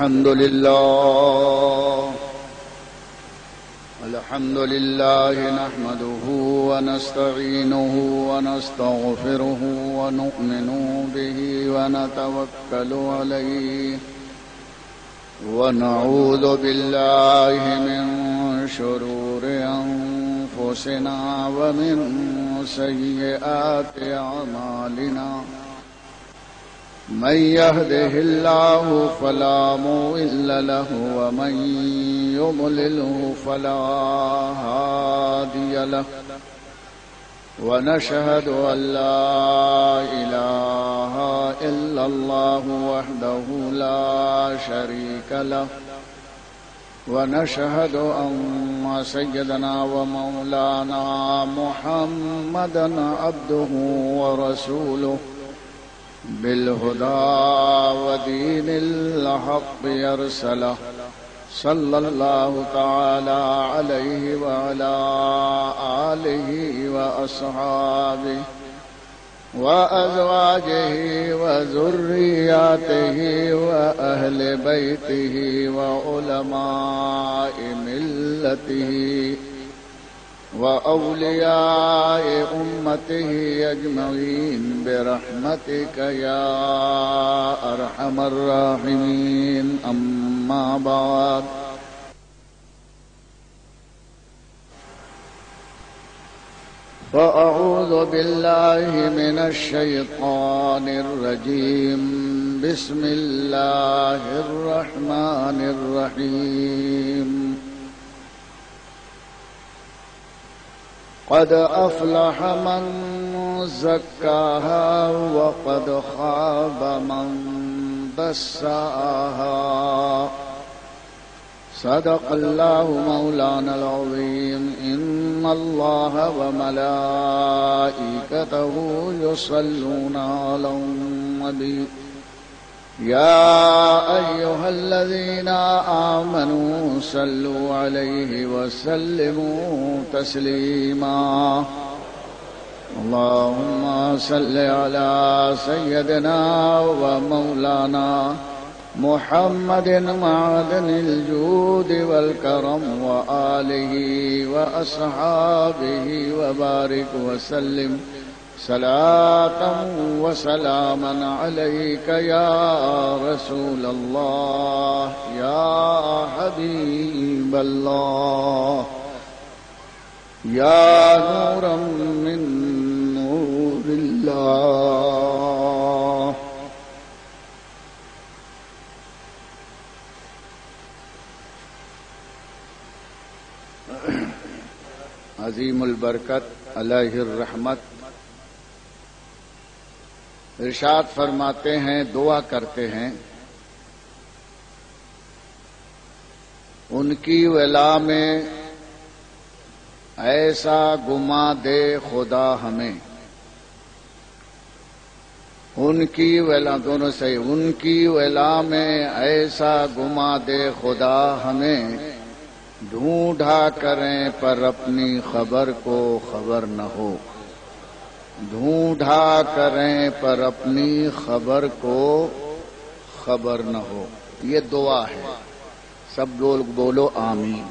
الحمد لله نحمده ونستعينه ونستغفره ونؤمن به ونتوكل عليه ونعوذ بالله من شرور أنفسنا ومن سيئات أعمالنا من يهده الله فلا مضل له ومن يضلله فلا هادي له ونشهد أن لا إله إلا الله وحده لا شريك له ونشهد أن سيدنا ومولانا محمدا عبده ورسوله بالهدى ودين الحق يرسله صلى الله تعالى عليه وعلى آله وأصحابه وأزواجه وذرياته وأهل بيته وعلماء ملته وأولياء أمته أجمعين برحمتك يا أرحم الراحمين أما بعد فأعوذ بالله من الشيطان الرجيم بسم الله الرحمن الرحيم قد أفلح من زكاها وقد خاب من دساها صدق الله مولانا العظيم إن الله وملائكته يصلون على النبي يا أيها الذين آمنوا صلوا عليه وسلموا تسليما اللهم صل على سيدنا ومولانا محمد معدن الجود والكرم وآله وأصحابه وبارك وسلم صلاة وسلاما عليك يا رسول الله يا حبيب الله يا نورا من نور الله عظیم البرکت علیہ الرحمت ارشاد فرماتے ہیں، دعا کرتے ہیں ان کی ولا میں ایسا گما دے خدا ہمیں، ان کی ولا دونوں سے ان کی ولا میں ایسا گما دے خدا ہمیں، ڈھونڈا کریں پر اپنی خبر کو خبر نہ ہو، ڈھونڈا کریں پر اپنی خبر کو خبر نہ ہو۔ یہ دعا ہے، سب لوگ بولو آمین۔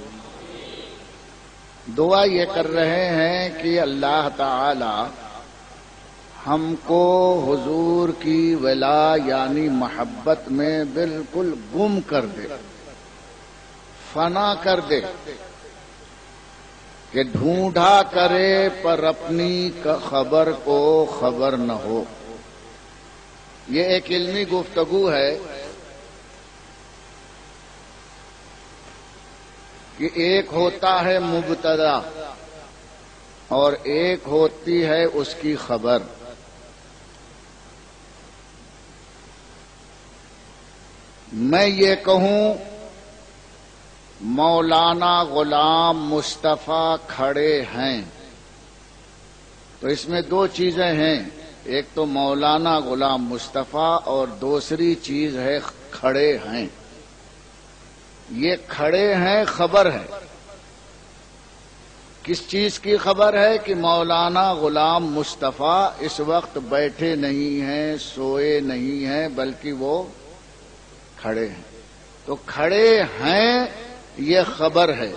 دعا یہ کر رہے ہیں کہ اللہ تعالی ہم کو حضور کی ولا یعنی محبت میں بالکل گم کر دے، فنا کر دے، کہ ڈھونڈا کرے پر اپنی خبر کو خبر نہ ہو۔ یہ ایک علمی گفتگو ہے کہ ایک ہوتا ہے مبتدا اور ایک ہوتی ہے اس کی خبر۔ میں یہ کہوں مولانا غلام مصطفیٰ کھڑے ہیں، تو اس میں دو چیزیں ہیں، ایک تو مولانا غلام مصطفیٰ اور دوسری چیز ہے کھڑے ہیں۔ یہ کھڑے ہیں خبر ہے، کس چیز کی خبر ہے کہ مولانا غلام مصطفیٰ اس وقت بیٹھے نہیں ہیں، سوئے نہیں ہیں، بلکہ وہ کھڑے ہیں۔ تو تو کھڑے ہیں یہ خبر ہے،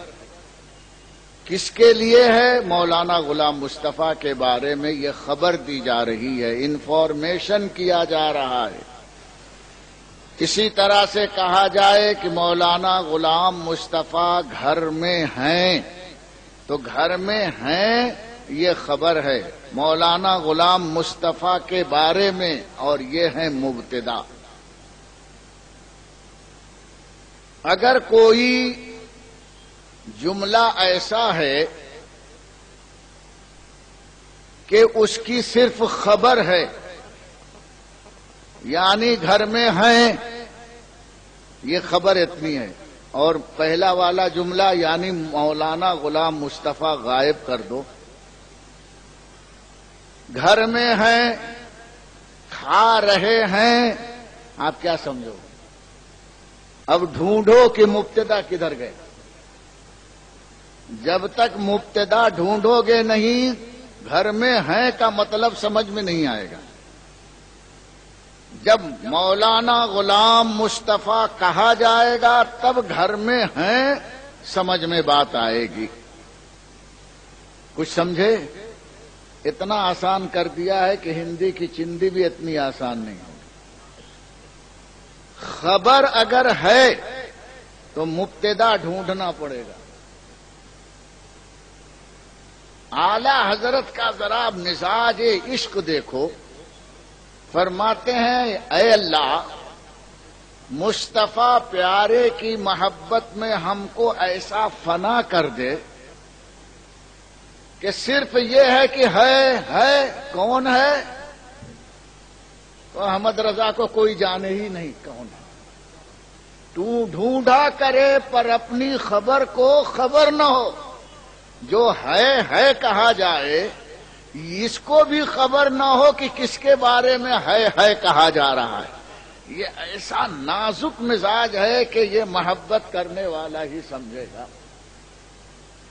کس کے لیے ہے؟ مولانا غلام مصطفیٰ کے بارے میں یہ خبر دی جا رہی ہے، انفارمیشن کیا جا رہا ہے۔ اسی طرح سے کہا جائے کہ مولانا غلام مصطفیٰ گھر میں ہیں، تو گھر میں ہیں یہ خبر ہے مولانا غلام مصطفیٰ کے بارے میں، اور یہ ہے مبتدا۔ اگر کوئی جملہ ایسا ہے کہ اس کی صرف خبر ہے، یعنی گھر میں ہیں یہ خبر اتنی ہے، اور پہلا والا جملہ یعنی مولانا غلام مصطفیٰ غائب کر دو، گھر میں ہیں کھا رہے ہیں، آپ کیا سمجھو؟ اب ڈھونڈو کہ مبتدا کدھر گئے۔ جب تک مبتدا ڈھونڈو گے نہیں، گھر میں ہیں کا مطلب سمجھ میں نہیں آئے گا۔ جب مولانا غلام مصطفیٰ کہا جائے گا تب گھر میں ہیں سمجھ میں بات آئے گی۔ کچھ سمجھے؟ اتنا آسان کر دیا ہے کہ ہندی کی چندی بھی اتنی آسان نہیں ہوگی۔ خبر اگر ہے تو مبتدا ڈھونڈنا پڑے گا۔ اعلی حضرت کا ذرا مزاج عشق دیکھو، فرماتے ہیں اے اللہ مصطفیٰ پیارے کی محبت میں ہم کو ایسا فنا کر دے کہ صرف یہ ہے کہ ہے کون ہے؟ تو احمد رضا کو کوئی جانے ہی نہیں کون ہے۔ تو ڈھونڈا کرے پر اپنی خبر کو خبر نہ ہو، جو ہے کہا جائے اس کو بھی خبر نہ ہو کہ کس کے بارے میں ہے کہا جا رہا ہے۔ یہ ایسا نازک مزاج ہے کہ یہ محبت کرنے والا ہی سمجھے گا۔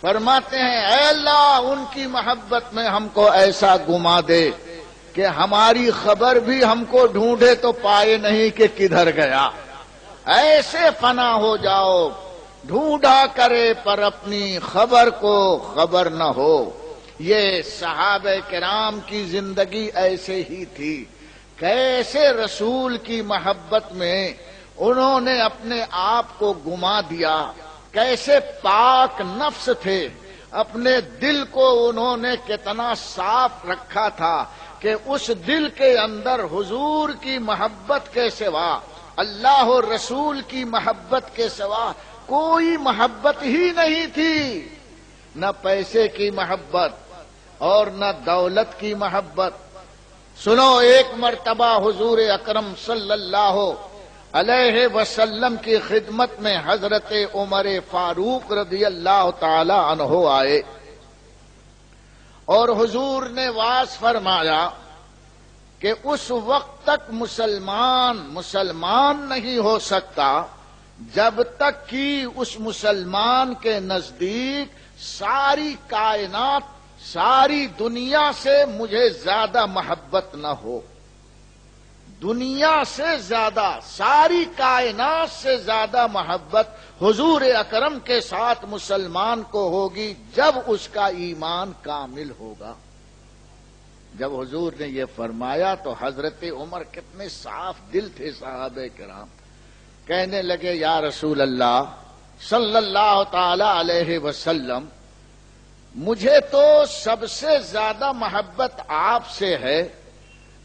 فرماتے ہیں اے اللہ ان کی محبت میں ہم کو ایسا گما دے کہ ہماری خبر بھی ہم کو ڈھونڈے تو پائے نہیں کہ کدھر گیا، ایسے فنا ہو جاؤ ڈھونڈا کرے پر اپنی خبر کو خبر نہ ہو۔ یہ صحابہ کرام کی زندگی ایسے ہی تھی، کیسے رسول کی محبت میں انہوں نے اپنے آپ کو گما دیا، کیسے پاک نفس تھے، اپنے دل کو انہوں نے کتنا صاف رکھا تھا کہ اس دل کے اندر حضور کی محبت کے سوا، اللہ و رسول کی محبت کے سوا کوئی محبت ہی نہیں تھی، نہ پیسے کی محبت اور نہ دولت کی محبت۔ سنو، ایک مرتبہ حضور اکرم صلی اللہ علیہ وسلم کی خدمت میں حضرت عمر فاروق رضی اللہ تعالی عنہ آئے اور حضور نے واعظ فرمایا کہ اس وقت تک مسلمان نہیں ہو سکتا جب تک کہ اس مسلمان کے نزدیک ساری کائنات، ساری دنیا سے مجھے زیادہ محبت نہ ہو۔ دنیا سے زیادہ، ساری کائنات سے زیادہ محبت حضور اکرم کے ساتھ مسلمان کو ہوگی جب اس کا ایمان کامل ہوگا۔ جب حضور نے یہ فرمایا تو حضرت عمر کتنے صاف دل تھے صحابہ کرام، کہنے لگے یا رسول اللہ صلی اللہ تعالی علیہ وسلم، مجھے تو سب سے زیادہ محبت آپ سے ہے،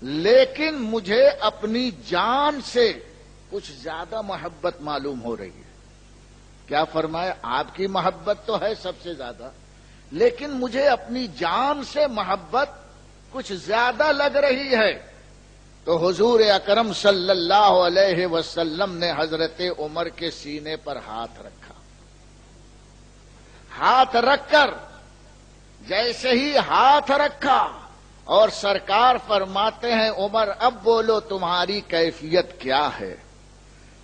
لیکن مجھے اپنی جان سے کچھ زیادہ محبت معلوم ہو رہی ہے۔ کیا فرمایا؟ آپ کی محبت تو ہے سب سے زیادہ، لیکن مجھے اپنی جان سے محبت کچھ زیادہ لگ رہی ہے۔ تو حضور اکرم صلی اللہ علیہ وسلم نے حضرت عمر کے سینے پر ہاتھ رکھا۔ ہاتھ رکھ کر جیسے ہی ہاتھ رکھا اور سرکار فرماتے ہیں عمر اب بولو تمہاری کیفیت کیا ہے؟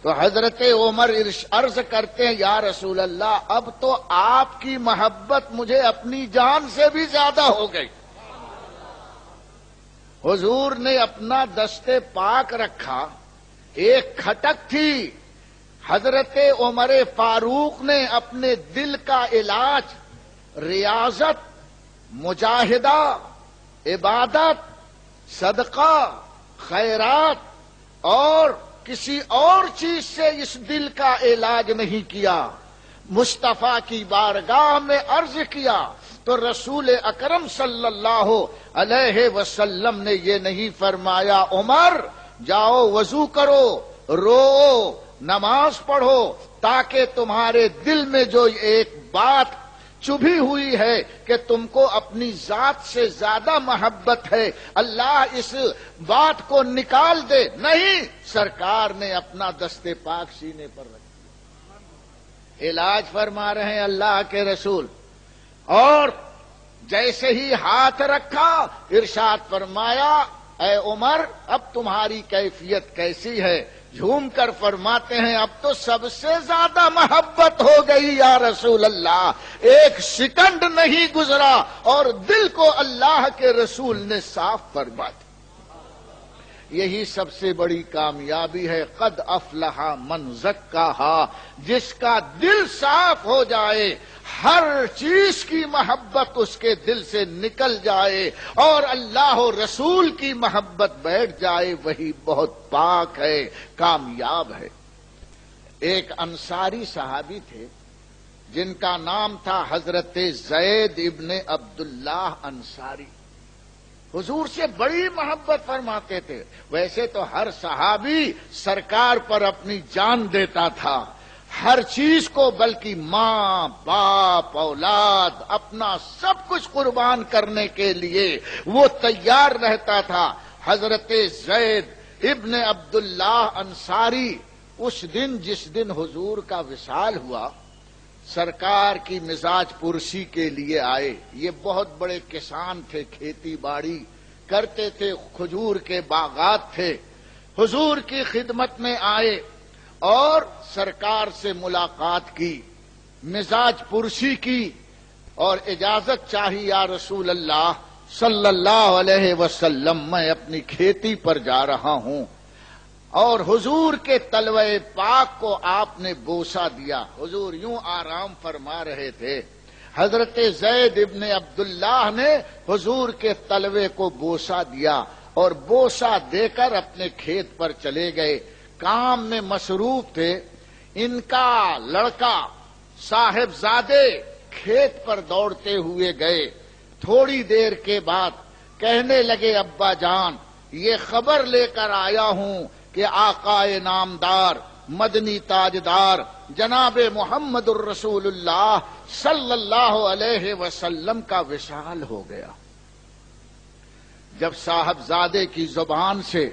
تو حضرت عمر عرض کرتے ہیں یا رسول اللہ اب تو آپ کی محبت مجھے اپنی جان سے بھی زیادہ ہو گئی۔ حضور نے اپنا دست پاک رکھا، ایک کھٹک تھی، حضرت عمر فاروق نے اپنے دل کا علاج ریاضت، مجاہدہ، عبادت، صدقہ، خیرات اور کسی اور چیز سے اس دل کا علاج نہیں کیا، مصطفیٰ کی بارگاہ میں عرض کیا تو رسول اکرم صلی اللہ علیہ وسلم نے یہ نہیں فرمایا عمر جاؤ وضو کرو، رو، نماز پڑھو، تاکہ تمہارے دل میں جو ایک بات چبھی ہوئی ہے کہ تم کو اپنی ذات سے زیادہ محبت ہے، اللہ اس بات کو نکال دے۔ نہیں، سرکار نے اپنا دست پاک سینے پر رکھ، علاج فرما رہے ہیں اللہ کے رسول، اور جیسے ہی ہاتھ رکھا ارشاد فرمایا اے عمر اب تمہاری کیفیت کیسی ہے؟ جھوم کر فرماتے ہیں اب تو سب سے زیادہ محبت ہو گئی یا رسول اللہ، ایک سیکنڈ نہیں گزرا اور دل کو اللہ کے رسول نے صاف فرما دیا۔ یہی سب سے بڑی کامیابی ہے، قد افلح من زکاہا، جس کا دل صاف ہو جائے، ہر چیز کی محبت اس کے دل سے نکل جائے اور اللہ و رسول کی محبت بیٹھ جائے، وہی بہت پاک ہے، کامیاب ہے۔ ایک انصاری صحابی تھے جن کا نام تھا حضرت زید ابن عبداللہ انصاری، حضور سے بڑی محبت فرماتے تھے۔ ویسے تو ہر صحابی سرکار پر اپنی جان دیتا تھا، ہر چیز کو، بلکہ ماں، باپ، اولاد، اپنا سب کچھ قربان کرنے کے لیے وہ تیار رہتا تھا۔ حضرت زید ابن عبداللہ انصاری اس دن جس دن حضور کا وصال ہوا، سرکار کی مزاج پرسی کے لیے آئے۔ یہ بہت بڑے کسان تھے، کھیتی باڑی کرتے تھے، کھجور کے باغات تھے، حضور کی خدمت میں آئے اور سرکار سے ملاقات کی، مزاج پرسی کی اور اجازت چاہی یا رسول اللہ صلی اللہ علیہ وسلم میں اپنی کھیتی پر جا رہا ہوں، اور حضور کے تلوے پاک کو آپ نے بوسہ دیا۔ حضور یوں آرام فرما رہے تھے، حضرت زید ابن عبداللہ نے حضور کے تلوے کو بوسہ دیا اور بوسہ دے کر اپنے کھیت پر چلے گئے، کام میں مصروف تھے۔ ان کا لڑکا صاحبزادے کھیت پر دوڑتے ہوئے گئے، تھوڑی دیر کے بعد کہنے لگے ابا جان یہ خبر لے کر آیا ہوں کہ آقائے نامدار مدنی تاجدار جناب محمد الرسول اللہ صلی اللہ علیہ وسلم کا وصال ہو گیا۔ جب صاحبزادے کی زبان سے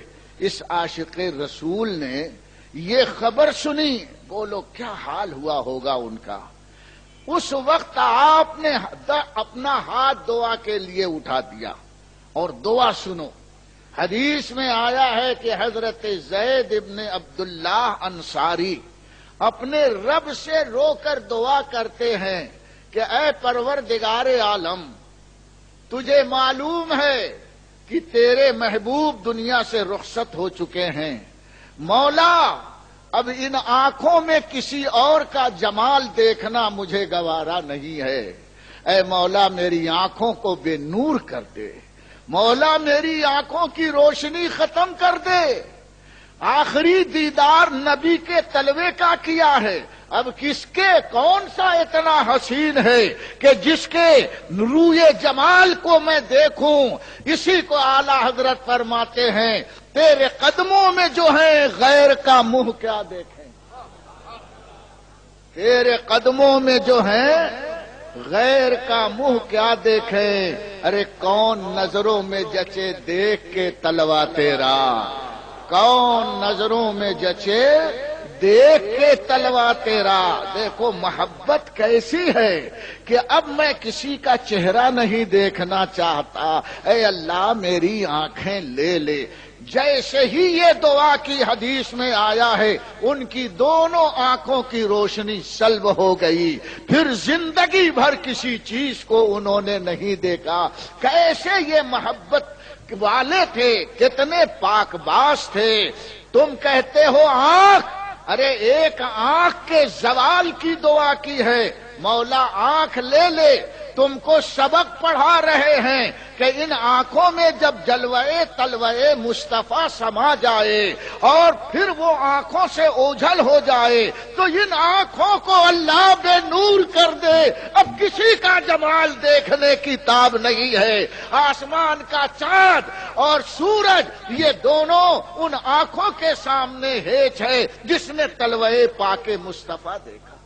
اس عاشق رسول نے یہ خبر سنی، بولو کیا حال ہوا ہوگا ان کا۔ اس وقت آپ نے اپنا ہاتھ دعا کے لیے اٹھا دیا اور دعا سنو۔ حدیث میں آیا ہے کہ حضرت زید ابن عبداللہ انصاری اپنے رب سے رو کر دعا کرتے ہیں کہ اے پروردگار عالم، تجھے معلوم ہے کہ تیرے محبوب دنیا سے رخصت ہو چکے ہیں، مولا اب ان آنکھوں میں کسی اور کا جمال دیکھنا مجھے گوارا نہیں ہے، اے مولا میری آنکھوں کو بے نور کر دے، مولا میری آنکھوں کی روشنی ختم کر دے۔ آخری دیدار نبی کے تلوے کا کیا ہے، اب کس کے کون سا اتنا حسین ہے کہ جس کے روئے جمال کو میں دیکھوں۔ اسی کو اعلی حضرت فرماتے ہیں تیرے قدموں میں جو ہے غیر کا منہ کیا دیکھیں، تیرے قدموں میں جو ہے غیر کا منہ کیا دیکھیں، ارے کون نظروں میں جچے دیکھ کے تلوا تیرا، کون نظروں میں جچے دیکھ کے تلوا تیرا۔ دیکھو محبت کیسی ہے کہ اب میں کسی کا چہرہ نہیں دیکھنا چاہتا، اے اللہ میری آنکھیں لے لے۔ جیسے ہی یہ دعا کی حدیث میں آیا ہے ان کی دونوں آنکھوں کی روشنی سلب ہو گئی، پھر زندگی بھر کسی چیز کو انہوں نے نہیں دیکھا۔ کیسے یہ محبت والے تھے، کتنے پاک باز تھے۔ تم کہتے ہو آنکھ، ارے ایک آنکھ کے زوال کی دعا کی ہے، مولا آنکھ لے لے، تم کو سبق پڑھا رہے ہیں کہ ان آنکھوں میں جب جلوے تلوے مصطفیٰ سما جائے اور پھر وہ آنکھوں سے اوجھل ہو جائے تو ان آنکھوں کو اللہ بے نور کر دے، اب کسی کا جمال دیکھنے کی تاب نہیں ہے۔ آسمان کا چاند اور سورج یہ دونوں ان آنکھوں کے سامنے ہیچ ہے جس نے تلوے پاک مصطفیٰ دیکھا۔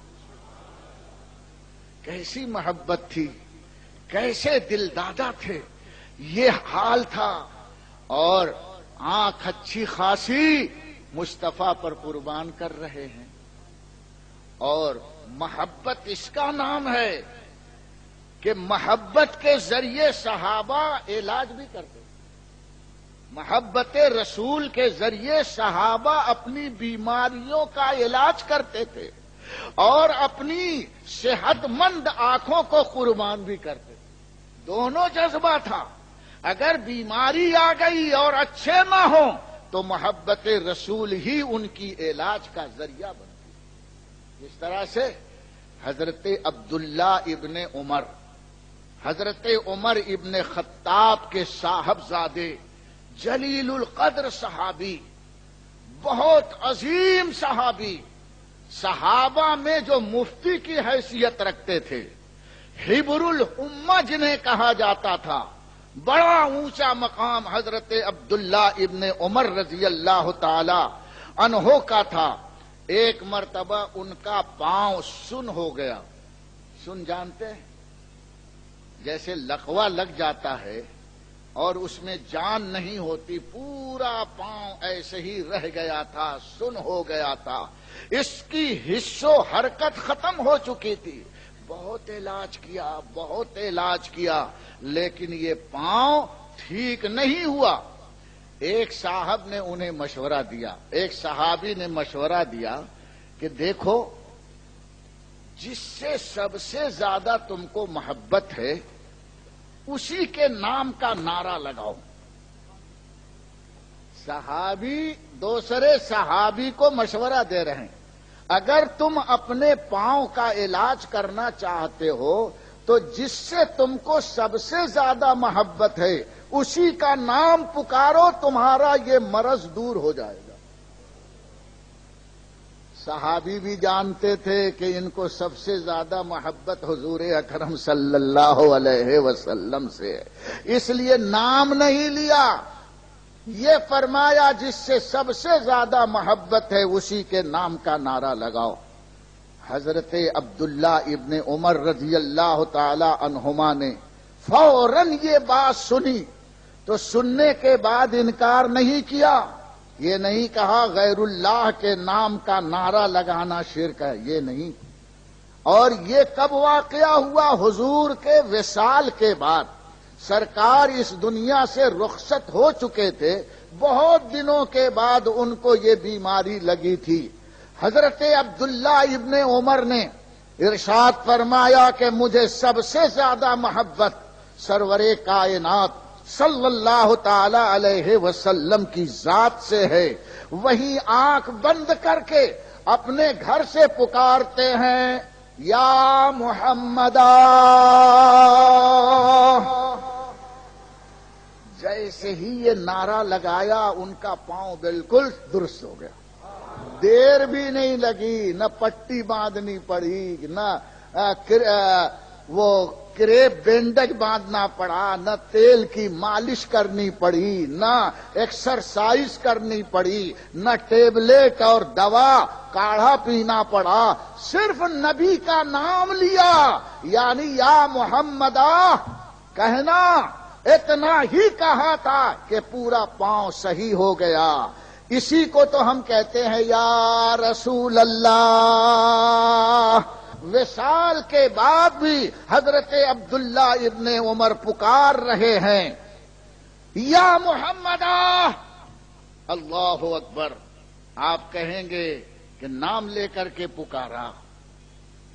کیسی محبت تھی، کیسے دل دادا تھے، یہ حال تھا، اور آنکھ اچھی خاصی مصطفیٰ پر قربان کر رہے ہیں۔ اور محبت اس کا نام ہے کہ محبت کے ذریعے صحابہ علاج بھی کرتے، محبت رسول کے ذریعے صحابہ اپنی بیماریوں کا علاج کرتے تھے اور اپنی صحت مند آنکھوں کو قربان بھی کرتے تھے۔ دونوں جذبہ تھا۔ اگر بیماری آ گئی اور اچھے نہ ہوں تو محبت رسول ہی ان کی علاج کا ذریعہ بنتی۔ اس طرح سے حضرت عبداللہ ابن عمر، حضرت عمر ابن خطاب کے صاحبزادے، جلیل القدر صحابی، بہت عظیم صحابی، صحابہ میں جو مفتی کی حیثیت رکھتے تھے، حبر الامہ جنہیں کہا جاتا تھا، بڑا اونچا مقام حضرت عبداللہ ابن عمر رضی اللہ تعالی عنہ کا تھا۔ ایک مرتبہ ان کا پاؤں سن ہو گیا۔ سن جانتے ہیں؟ جیسے لقوہ لگ جاتا ہے اور اس میں جان نہیں ہوتی، پورا پاؤں ایسے ہی رہ گیا تھا، سن ہو گیا تھا، اس کی حص و حرکت ختم ہو چکی تھی۔ بہت علاج کیا، بہت علاج کیا، لیکن یہ پاؤں ٹھیک نہیں ہوا۔ ایک صاحب نے انہیں مشورہ دیا، ایک صحابی نے مشورہ دیا کہ دیکھو، جس سے سب سے زیادہ تم کو محبت ہے اسی کے نام کا نعرہ لگاؤ۔ صحابی دوسرے صحابی کو مشورہ دے رہے ہیں، اگر تم اپنے پاؤں کا علاج کرنا چاہتے ہو تو جس سے تم کو سب سے زیادہ محبت ہے اسی کا نام پکارو، تمہارا یہ مرض دور ہو جائے گا۔ صحابی بھی جانتے تھے کہ ان کو سب سے زیادہ محبت حضور اکرم صلی اللہ علیہ وسلم سے ہے، اس لیے نام نہیں لیا، یہ فرمایا جس سے سب سے زیادہ محبت ہے اسی کے نام کا نعرہ لگاؤ۔ حضرت عبداللہ ابن عمر رضی اللہ تعالی عنہما نے فوراً یہ بات سنی تو سننے کے بعد انکار نہیں کیا، یہ نہیں کہا غیر اللہ کے نام کا نعرہ لگانا شرک ہے، یہ نہیں۔ اور یہ کب واقعہ ہوا؟ حضور کے وصال کے بعد، سرکار اس دنیا سے رخصت ہو چکے تھے، بہت دنوں کے بعد ان کو یہ بیماری لگی تھی۔ حضرت عبداللہ ابن عمر نے ارشاد فرمایا کہ مجھے سب سے زیادہ محبت سرور کائنات صلی اللہ تعالی علیہ وسلم کی ذات سے ہے۔ وہی آنکھ بند کر کے اپنے گھر سے پکارتے ہیں، یا محمد، جیسے ہی یہ نعرہ لگایا ان کا پاؤں بالکل درست ہو گیا، دیر بھی نہیں لگی، نہ پٹی باندھنی پڑی، نہ وہ کریپ بینڈج باندھنا پڑا، نہ تیل کی مالش کرنی پڑی، نہ ایکسرسائز کرنی پڑی، نہ ٹیبلٹ اور دوا کاڑھا پینا پڑا، صرف نبی کا نام لیا، یعنی یا محمد کہنا، اتنا ہی کہا تھا کہ پورا پاؤں صحیح ہو گیا۔ اسی کو تو ہم کہتے ہیں یا رسول اللہ۔ وصال کے بعد بھی حضرت عبداللہ ابن عمر پکار رہے ہیں، یا محمد، اللہ اکبر۔ آپ کہیں گے کہ نام لے کر کے پکارا،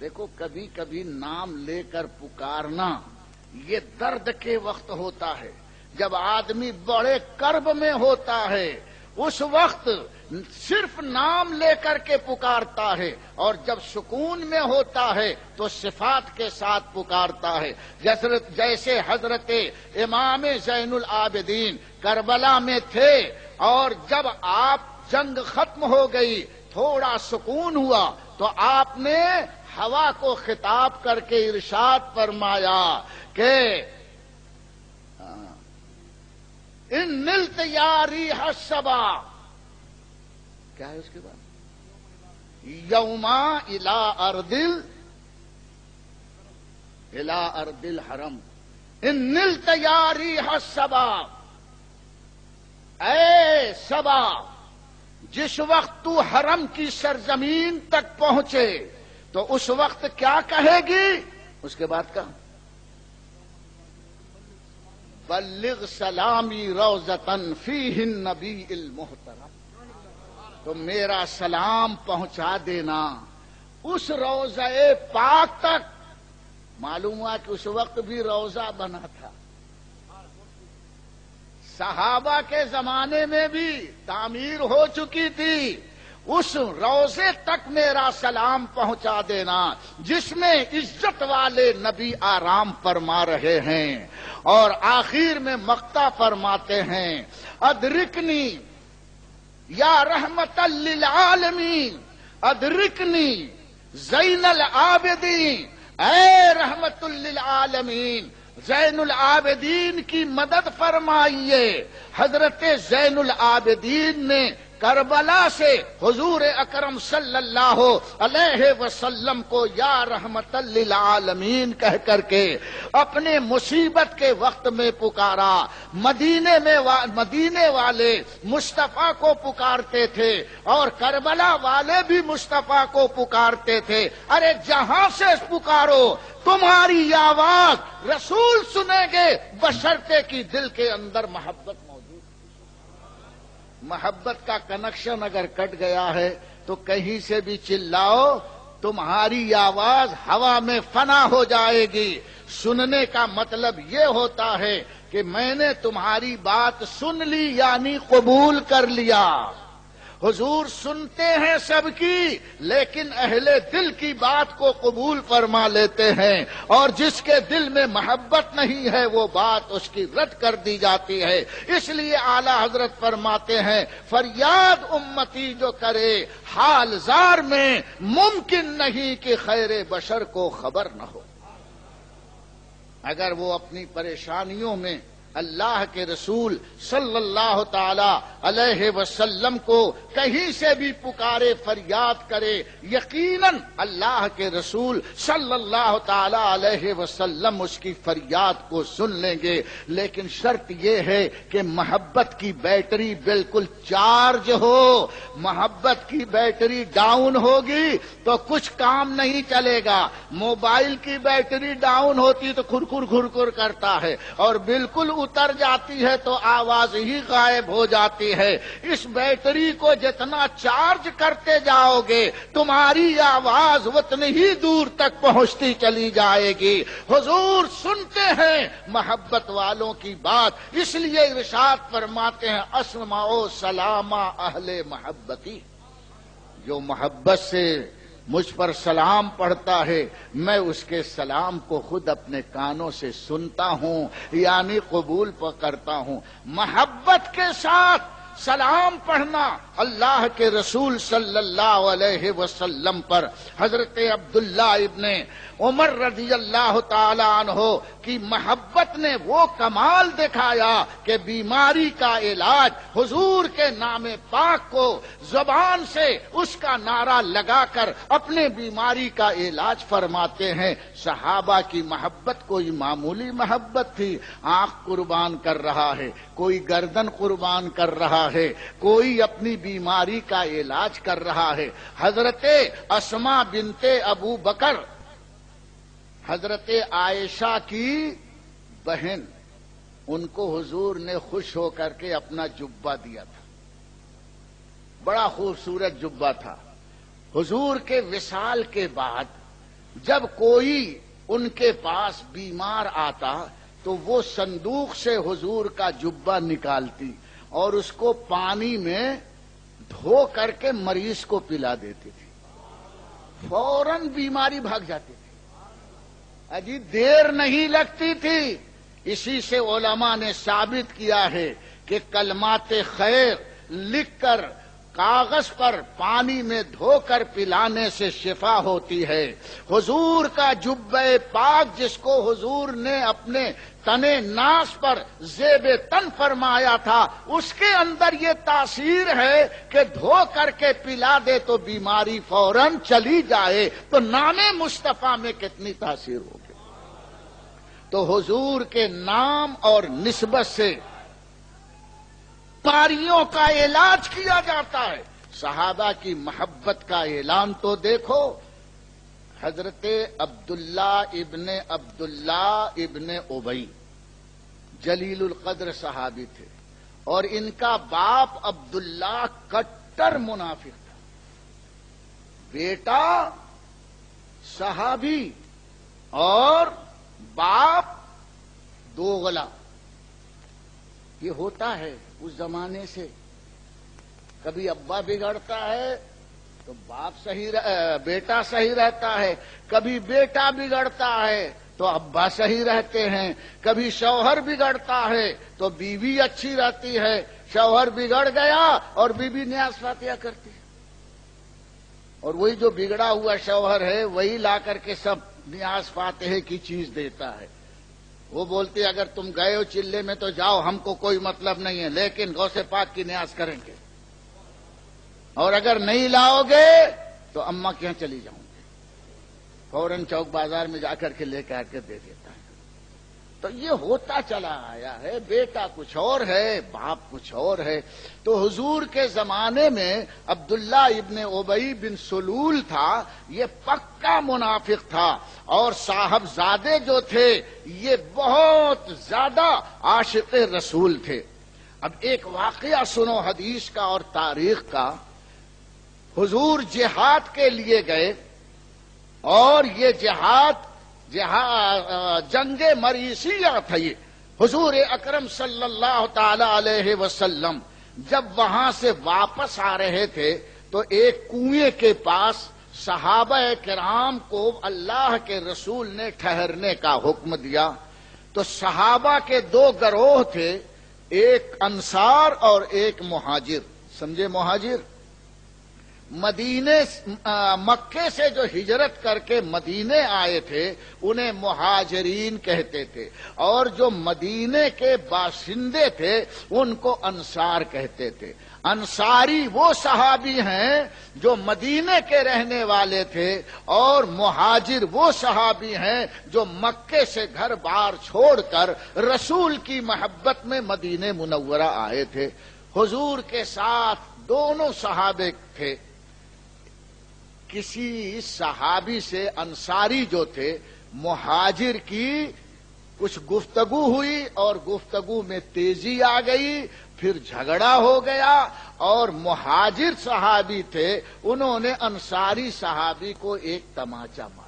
دیکھو کبھی کبھی نام لے کر پکارنا یہ درد کے وقت ہوتا ہے، جب آدمی بڑے کرب میں ہوتا ہے، اس وقت صرف نام لے کر کے پکارتا ہے، اور جب سکون میں ہوتا ہے تو صفات کے ساتھ پکارتا ہے۔ جیسے حضرت امام زین العابدین کربلا میں تھے، اور جب آپ جنگ ختم ہو گئی، تھوڑا سکون ہوا، تو آپ نے ہوا کو خطاب کر کے ارشاد فرمایا کہ ان نلت یا ریح الصبا، کیا ہے اس کے بعد؟ یوما الی ارض الحرم، ان نلت یا ریح الصبا، اے صبا، جس وقت تو حرم کی سرزمین تک پہنچے تو اس وقت کیا کہے گی؟ اس کے بعد کہا بلغ سلامی روضتن فیہ النبی المحترم، تو میرا سلام پہنچا دینا اس روضہ پاک تک۔ معلوم ہوا کہ اس وقت بھی روضہ بنا تھا، صحابہ کے زمانے میں بھی تعمیر ہو چکی تھی، اس روضے تک میرا سلام پہنچا دینا جس میں عزت والے نبی آرام فرما رہے ہیں، اور آخر میں مقطع فرماتے ہیں ادرکنی یا رحمت للعالمین، ادرکنی زین العابدین، اے رحمت للعالمین، زین العابدین کی مدد فرمائیے۔ حضرت زین العابدین نے کربلا سے حضور اکرم صلی اللہ علیہ وسلم کو یا رحمت للعالمین کہہ کر کے اپنے مصیبت کے وقت میں پکارا۔ مدینے والے مصطفیٰ کو پکارتے تھے، اور کربلا والے بھی مصطفیٰ کو پکارتے تھے۔ ارے جہاں سے پکارو، تمہاری آواز رسول سنیں گے، بشرطے کی دل کے اندر محبت موجود۔ محبت کا کنیکشن اگر کٹ گیا ہے تو کہیں سے بھی چلاؤ، تمہاری آواز ہوا میں فنا ہو جائے گی۔ سننے کا مطلب یہ ہوتا ہے کہ میں نے تمہاری بات سن لی، یعنی قبول کر لیا۔ حضور سنتے ہیں سب کی، لیکن اہل دل کی بات کو قبول فرما لیتے ہیں، اور جس کے دل میں محبت نہیں ہے وہ بات اس کی رد کر دی جاتی ہے۔ اس لیے اعلی حضرت فرماتے ہیں فریاد امتی جو کرے حال زار میں، ممکن نہیں کہ خیر بشر کو خبر نہ ہو۔ اگر وہ اپنی پریشانیوں میں اللہ کے رسول صلی اللہ تعالی علیہ وسلم کو کہیں سے بھی پکارے، فریاد کرے، یقیناً اللہ کے رسول صلی اللہ تعالی علیہ وسلم اس کی فریاد کو سن لیں گے۔ لیکن شرط یہ ہے کہ محبت کی بیٹری بالکل چارج ہو۔ محبت کی بیٹری ڈاؤن ہوگی تو کچھ کام نہیں چلے گا۔ موبائل کی بیٹری ڈاؤن ہوتی تو کھر کرتا ہے، اور بالکل اتر جاتی ہے تو آواز ہی غائب ہو جاتی ہے۔ اس بیٹری کو جتنا چارج کرتے جاؤ گے، تمہاری آواز اتنی ہی دور تک پہنچتی چلی جائے گی۔ حضور سنتے ہیں محبت والوں کی بات، اس لیے ارشاد فرماتے ہیں اسمعوا سلاما اہل محبتی، جو محبت سے مجھ پر سلام پڑھتا ہے میں اس کے سلام کو خود اپنے کانوں سے سنتا ہوں، یعنی قبول کرتا ہوں۔ محبت کے ساتھ سلام پڑھنا اللہ کے رسول صلی اللہ علیہ وسلم پر حضرت عبداللہ ابن عمر رضی اللہ تعالی عنہ کی محبت نے وہ کمال دکھایا کہ بیماری کا علاج حضور کے نام پاک کو زبان سے اس کا نعرہ لگا کر اپنے بیماری کا علاج فرماتے ہیں۔ صحابہ کی محبت کوئی معمولی محبت تھی، آنکھ قربان کر رہا ہے، کوئی گردن قربان کر رہا ہے، کوئی اپنی بیماری کا علاج کر رہا ہے۔ حضرت اسماء بنت ابو بکر، حضرت عائشہ کی بہن، ان کو حضور نے خوش ہو کر کے اپنا جبہ دیا تھا، بڑا خوبصورت جبہ تھا۔ حضور کے وصال کے بعد جب کوئی ان کے پاس بیمار آتا تو وہ صندوق سے حضور کا جبہ نکالتی اور اس کو پانی میں دھو کر کے مریض کو پلا دیتی تھی، فوراً بیماری بھاگ جاتی تھی، اجی دیر نہیں لگتی تھی۔ اسی سے علماء نے ثابت کیا ہے کہ کلمات خیر لکھ کر کاغذ پر پانی میں دھو کر پلانے سے شفا ہوتی ہے۔ حضور کا جبہ پاک جس کو حضور نے اپنے تنے ناس پر زیب تن فرمایا تھا، اس کے اندر یہ تاثیر ہے کہ دھو کر کے پلا دے تو بیماری فوراً چلی جائے، تو نام مصطفیٰ میں کتنی تاثیر ہوگی۔ تو حضور کے نام اور نسبت سے بیماریوں کا علاج کیا جاتا ہے۔ صحابہ کی محبت کا اعلان تو دیکھو، حضرت عبداللہ ابن ابی جلیل القدر صحابی تھے، اور ان کا باپ عبداللہ کٹر منافق تھا، بیٹا صحابی اور باپ دوغلا۔ یہ ہوتا ہے اس زمانے سے، کبھی ابا بگڑتا ہے تو بیٹا صحیح رہتا ہے، کبھی بیٹا بگڑتا ہے تو ابا صحیح رہتے ہیں، کبھی شوہر بگڑتا ہے تو بیوی اچھی رہتی ہے، شوہر بگڑ گیا اور بیوی نیاز فاتحہ کرتی ہے، اور وہی جو بگڑا ہوا شوہر ہے وہی لا کر کے سب نیاز فاتحہ کی چیز دیتا ہے۔ وہ بولتی اگر تم گئے ہو چلے میں تو جاؤ، ہم کو کوئی مطلب نہیں ہے، لیکن غوث پاک کی نیاز کریں گے، اور اگر نہیں لاؤ گے تو اماں کے یہاں چلی جاؤں گی، فوراً چوک بازار میں جا کر کے لے کے آ کے دے دیتا ہے۔ تو یہ ہوتا چلا آیا ہے، بیٹا کچھ اور ہے، باپ کچھ اور ہے۔ تو حضور کے زمانے میں عبداللہ ابن ابی بن سلول تھا، یہ پکا منافق تھا، اور صاحبزادے جو تھے یہ بہت زیادہ عاشق رسول تھے۔ اب ایک واقعہ سنو حدیث کا اور تاریخ کا۔ حضور جہاد کے لیے گئے، اور یہ جہاد جنگ مریسیہ تھا۔ یہ حضور اکرم صلی اللہ تعالی علیہ وسلم جب وہاں سے واپس آ رہے تھے تو ایک کنویں کے پاس صحابہ کرام کو اللہ کے رسول نے ٹھہرنے کا حکم دیا۔ تو صحابہ کے دو گروہ تھے، ایک انصار اور ایک مہاجر۔ سمجھے؟ مہاجر مکے سے جو ہجرت کر کے مدینے آئے تھے انہیں مہاجرین کہتے تھے، اور جو مدینے کے باشندے تھے ان کو انصار کہتے تھے۔ انصاری وہ صحابی ہیں جو مدینے کے رہنے والے تھے، اور مہاجر وہ صحابی ہیں جو مکے سے گھر بار چھوڑ کر رسول کی محبت میں مدینے منورہ آئے تھے۔ حضور کے ساتھ دونوں صحابے تھے۔ کسی صحابی سے انصاری جو تھے مہاجر کی کچھ گفتگو ہوئی، اور گفتگو میں تیزی آ گئی، پھر جھگڑا ہو گیا، اور مہاجر صحابی تھے انہوں نے انصاری صحابی کو ایک تماچا مارا۔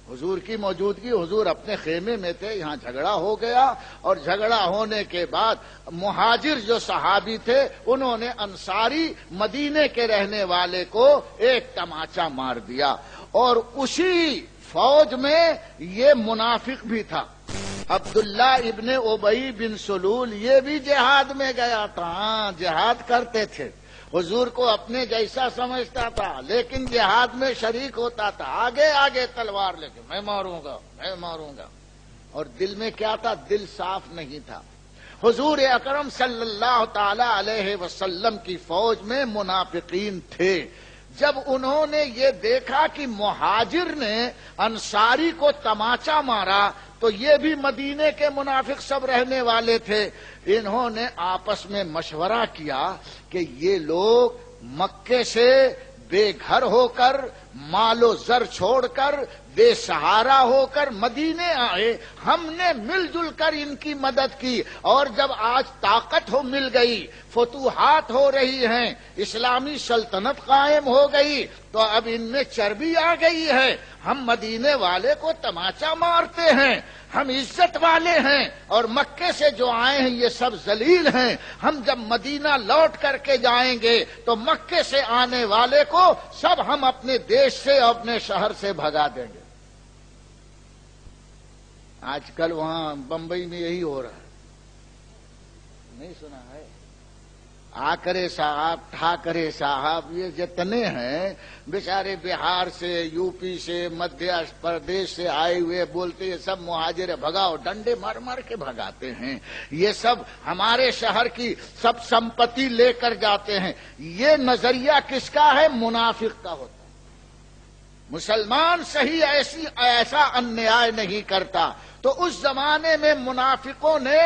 حضور کی موجودگی، حضور اپنے خیمے میں تھے، یہاں جھگڑا ہو گیا، اور جھگڑا ہونے کے بعد مہاجر جو صحابی تھے انہوں نے انصاری مدینے کے رہنے والے کو ایک تماچا مار دیا۔ اور اسی فوج میں یہ منافق بھی تھا، عبداللہ ابن ابی بن سلول، یہ بھی جہاد میں گیا تھا۔ ہاں، جہاد کرتے تھے، حضور کو اپنے جیسا سمجھتا تھا، لیکن جہاد میں شریک ہوتا تھا، آگے آگے تلوار لے کے میں ماروں گا میں ماروں گا، اور دل میں کیا تھا؟ دل صاف نہیں تھا۔ حضور اکرم صلی اللہ تعالی علیہ وسلم کی فوج میں منافقین تھے۔ جب انہوں نے یہ دیکھا کہ مہاجر نے انصاری کو تماچا مارا تو یہ بھی مدینے کے منافق سب رہنے والے تھے، انہوں نے آپس میں مشورہ کیا کہ یہ لوگ مکے سے بے گھر ہو کر مال و زر چھوڑ کر بے سہارا ہو کر مدینے آئے، ہم نے مل جل کر ان کی مدد کی، اور جب آج طاقت ہو مل گئی، فتوحات ہو رہی ہیں، اسلامی سلطنت قائم ہو گئی، تو اب ان میں چربی آ گئی ہے، ہم مدینے والے کو تماچا مارتے ہیں، ہم عزت والے ہیں، اور مکے سے جو آئے ہیں یہ سب ذلیل ہیں، ہم جب مدینہ لوٹ کر کے جائیں گے تو مکے سے آنے والے کو سب ہم اپنے دیش سے اور اپنے شہر سے بھگا دیں گے۔ آج کل وہاں بمبئی میں یہی ہو رہا ہے، نہیں سنا ہے؟ آکرے صاحب، ٹھاکرے صاحب، یہ جتنے ہیں بیچارے بہار سے، یو پی سے، مدھیہ پردیش سے آئے ہوئے، بولتے یہ سب مہاجر بھگاؤ، ڈنڈے مار مار کے بھگاتے ہیں، یہ سب ہمارے شہر کی سب سمپتی لے کر جاتے ہیں۔ یہ نظریہ کس کا ہے؟ منافق کا ہوتا ہے۔ مسلمان صحیح ایسا انیائے نہیں کرتا، تو اس زمانے میں منافقوں نے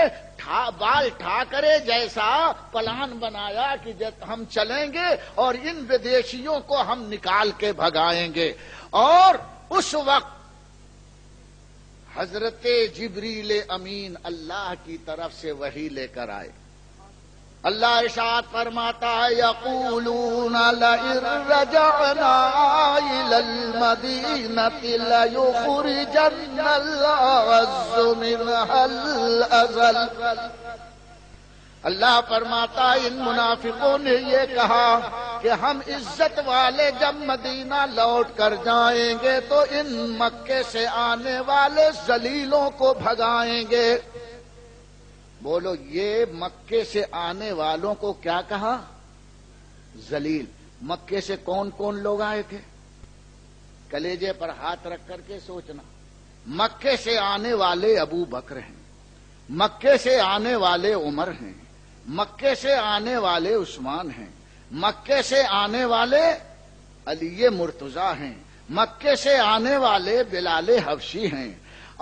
بال ٹھاکرے جیسا پلان بنایا کہ ہم چلیں گے اور ان ودیشیوں کو ہم نکال کے بھگائیں گے، اور اس وقت حضرت جبریل امین اللہ کی طرف سے وحی لے کر آئے۔ اللہ ارشاد فرماتا ہے یقولون لئن رجعنا إلى المدينة ليخرجن الأعز منها الأذل۔ اللہ فرماتا ہے ان منافقوں نے یہ کہا کہ ہم عزت والے جب مدینہ لوٹ کر جائیں گے تو ان مکے سے آنے والے ذلیلوں کو بھگائیں گے۔ بولو، یہ مکے سے آنے والوں کو کیا کہا؟ ذلیل۔ مکے سے کون کون لوگ آئے تھے؟ کلیجے پر ہاتھ رکھ کر کے سوچنا۔ مکے سے آنے والے ابو بکر ہیں، مکے سے آنے والے عمر ہیں، مکے سے آنے والے عثمان ہیں، مکے سے آنے والے علی مرتضیٰ ہیں، مکے سے آنے والے بلال حبشی ہیں،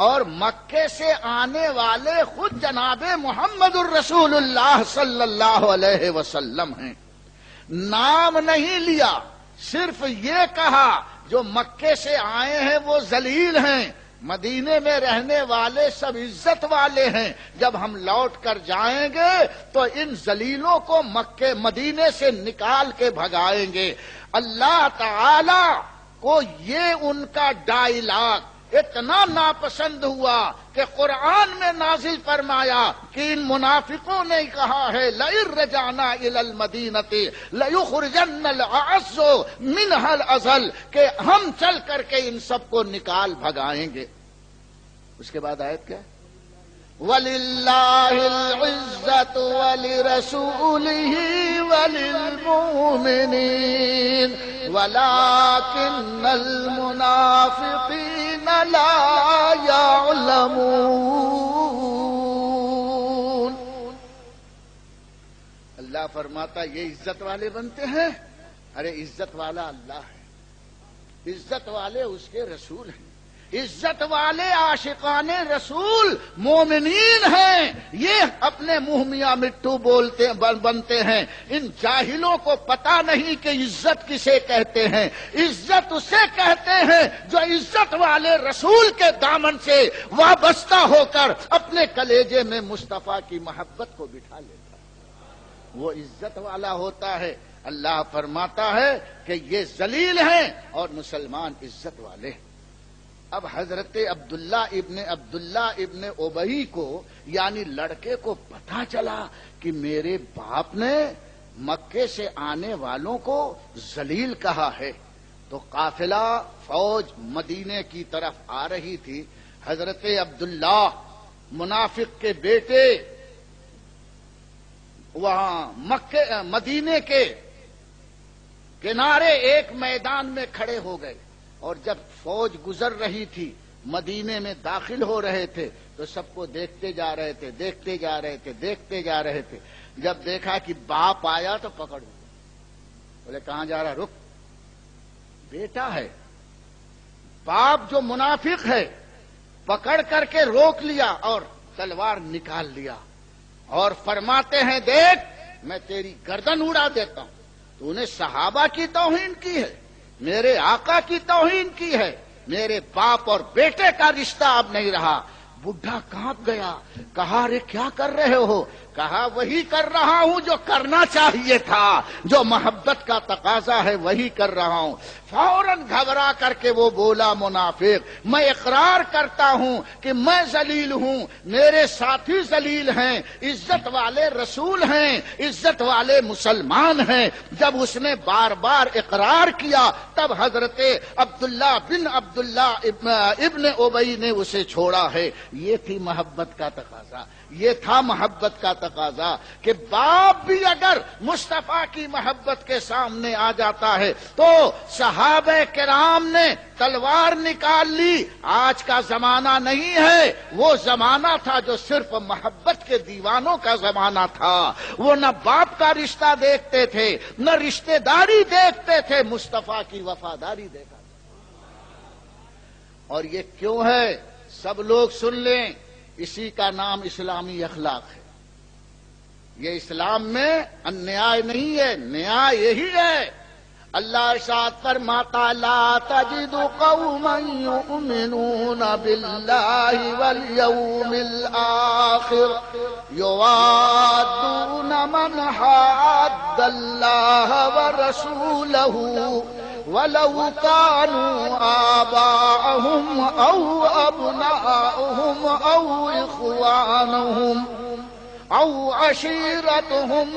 اور مکے سے آنے والے خود جناب محمد الرسول اللہ صلی اللہ علیہ وسلم ہیں۔ نام نہیں لیا، صرف یہ کہا جو مکے سے آئے ہیں وہ ذلیل ہیں، مدینے میں رہنے والے سب عزت والے ہیں، جب ہم لوٹ کر جائیں گے تو ان ذلیلوں کو مکے مدینے سے نکال کے بھگائیں گے۔ اللہ تعالی کو یہ ان کا ڈائلاگ اتنا ناپسند ہوا کہ قرآن میں نازل فرمایا کہ ان منافقوں نے کہا ہے لئن رجعنا إلى المدينة ليخرجن الأعز منها الأذل، کہ ہم چل کر کے ان سب کو نکال بھگائیں گے۔ اس کے بعد آیت کیا ہے؟ وَلِلَّهِ الْعِزَّةُ وَلِرَسُولِهِ وَلِلْمُؤْمِنِينَ وَلَكِنَّ الْمُنَافِقِينَ لَا يَعْلَمُونَ۔ اللہ فرماتا یہ عزت والے بنتے ہیں؟ ارے عزت والا اللہ ہے، عزت والے اس کے رسول ہیں، عزت والے عاشقان رسول مومنین ہیں، یہ اپنے منہ میاں مٹھو بنتے ہیں۔ ان جاہلوں کو پتہ نہیں کہ عزت کسے کہتے ہیں۔ عزت اسے کہتے ہیں جو عزت والے رسول کے دامن سے وابستہ ہو کر اپنے کلیجے میں مصطفیٰ کی محبت کو بٹھا لیتا ہے، وہ عزت والا ہوتا ہے۔ اللہ فرماتا ہے کہ یہ ذلیل ہیں اور مسلمان عزت والے ہیں۔ اب حضرت عبداللہ ابن ابی کو یعنی لڑکے کو پتہ چلا کہ میرے باپ نے مکے سے آنے والوں کو ذلیل کہا ہے، تو قافلہ فوج مدینے کی طرف آ رہی تھی۔ حضرت عبداللہ منافق کے بیٹے وہاں مدینے کے کنارے ایک میدان میں کھڑے ہو گئے، اور جب فوج گزر رہی تھی مدینے میں داخل ہو رہے تھے تو سب کو دیکھتے جا رہے تھے، دیکھتے جا رہے تھے، دیکھتے جا رہے تھے۔ جب دیکھا کہ باپ آیا تو پکڑ لیا، بولے کہاں جا رہا؟ رک، بیٹا ہے۔ باپ جو منافق ہے پکڑ کر کے روک لیا اور تلوار نکال لیا، اور فرماتے ہیں دیکھ میں تیری گردن اڑا دیتا ہوں۔ تو نے صحابہ کی توہین کی ہے، میرے آقا کی توہین کی ہے، میرے باپ اور بیٹے کا رشتہ اب نہیں رہا۔ بڈھا کانپ گیا، کہا ارے کیا کر رہے ہو؟ کہا وہی کر رہا ہوں جو کرنا چاہیے تھا، جو محبت کا تقاضا ہے وہی کر رہا ہوں۔ فوراً گھبرا کر کے وہ بولا منافق، میں اقرار کرتا ہوں کہ میں ذلیل ہوں، میرے ساتھی ذلیل ہیں، عزت والے رسول ہیں، عزت والے مسلمان ہیں۔ جب اس نے بار بار اقرار کیا تب حضرت عبداللہ بن عبداللہ ابن ابی نے اسے چھوڑا ہے۔ یہ تھی محبت کا تقاضا، یہ تھا محبت کا تقاضا کہ باپ بھی اگر مصطفیٰ کی محبت کے سامنے آ جاتا ہے تو صحابہ کرام نے تلوار نکال لی۔ آج کا زمانہ نہیں ہے، وہ زمانہ تھا جو صرف محبت کے دیوانوں کا زمانہ تھا۔ وہ نہ باپ کا رشتہ دیکھتے تھے، نہ رشتہ داری دیکھتے تھے، مصطفیٰ کی وفاداری دیکھا۔ اور یہ کیوں ہے؟ سب لوگ سن لیں، اسی کا نام اسلامی اخلاق ہے۔ یہ اسلام میں انیائے نہیں ہے، نیائے یہی ہے۔ اللہ ارشاد فرماتا لا تجد قوما یؤمنون باللہ والیوم الآخر یوادون من حاد اللہ ورسولہ وَلَوْ كَانُوا آبَاءَهُمْ أَوْ أَبْنَاءَهُمْ أَوْ إِخْوَانَهُمْ أَوْ عَشِيرَتُهُمْ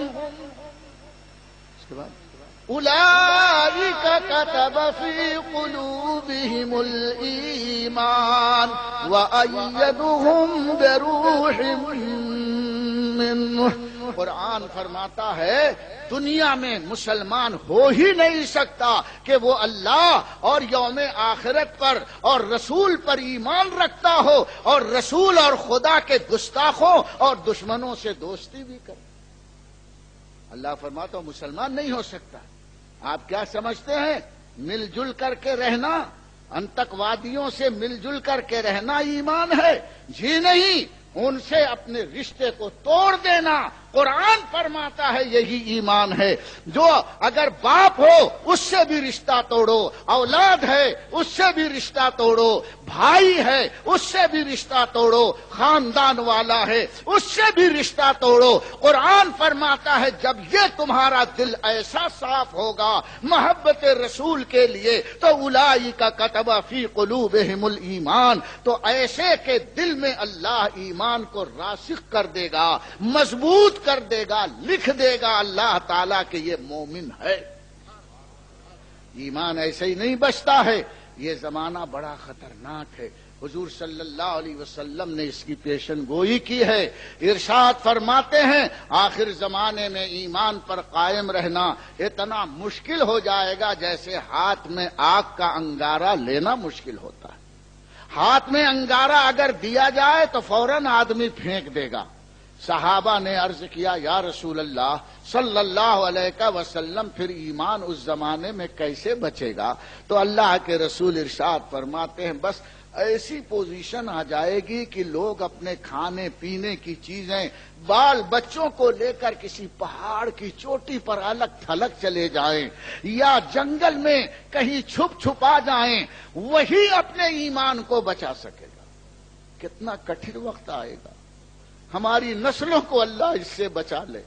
أُولَئِكَ كَتَبَ فِي قُلُوبِهِمُ الْإِيمَانَ وَأَيَّدَهُمْ بِرُوحٍ مِّنْهُ۔ قرآن فرماتا ہے دنیا میں مسلمان ہو ہی نہیں سکتا کہ وہ اللہ اور یوم آخرت پر اور رسول پر ایمان رکھتا ہو اور رسول اور خدا کے گستاخوں اور دشمنوں سے دوستی بھی کرے۔ اللہ فرماتا ہے مسلمان نہیں ہو سکتا۔ آپ کیا سمجھتے ہیں مل جل کر کے رہنا، انتقوادیوں سے مل جل کر کے رہنا ایمان ہے؟ جی نہیں، ان سے اپنے رشتے کو توڑ دینا قرآن فرماتا ہے یہی ایمان ہے۔ جو اگر باپ ہو اس سے بھی رشتہ توڑو، اولاد ہے اس سے بھی رشتہ توڑو، بھائی ہے اس سے بھی رشتہ توڑو، خاندان والا ہے اس سے بھی رشتہ توڑو۔ قرآن فرماتا ہے جب یہ تمہارا دل ایسا صاف ہوگا محبت رسول کے لیے تو اولئک کتب فی قلوبہم الایمان، تو ایسے کے دل میں اللہ ایمان کو راسخ کر دے گا، مضبوط کر دے گا، لکھ دے گا اللہ تعالیٰ کہ یہ مومن ہے۔ ایمان ایسے ہی نہیں بچتا ہے، یہ زمانہ بڑا خطرناک ہے۔ حضور صلی اللہ علیہ وسلم نے اس کی پیشن گوئی کی ہے۔ ارشاد فرماتے ہیں آخر زمانے میں ایمان پر قائم رہنا اتنا مشکل ہو جائے گا جیسے ہاتھ میں آگ کا انگارہ لینا مشکل ہوتا ہے۔ ہاتھ میں انگارہ اگر دیا جائے تو فوراً آدمی پھینک دے گا۔ صحابہ نے عرض کیا یا رسول اللہ صلی اللہ علیہ وسلم پھر ایمان اس زمانے میں کیسے بچے گا؟ تو اللہ کے رسول ارشاد فرماتے ہیں بس ایسی پوزیشن آ جائے گی کہ لوگ اپنے کھانے پینے کی چیزیں بال بچوں کو لے کر کسی پہاڑ کی چوٹی پر الگ تھلگ چلے جائیں یا جنگل میں کہیں چھپ چھپا جائیں، وہی اپنے ایمان کو بچا سکے گا۔ کتنا کٹھن وقت آئے گا، ہماری نسلوں کو اللہ اس سے بچا لے۔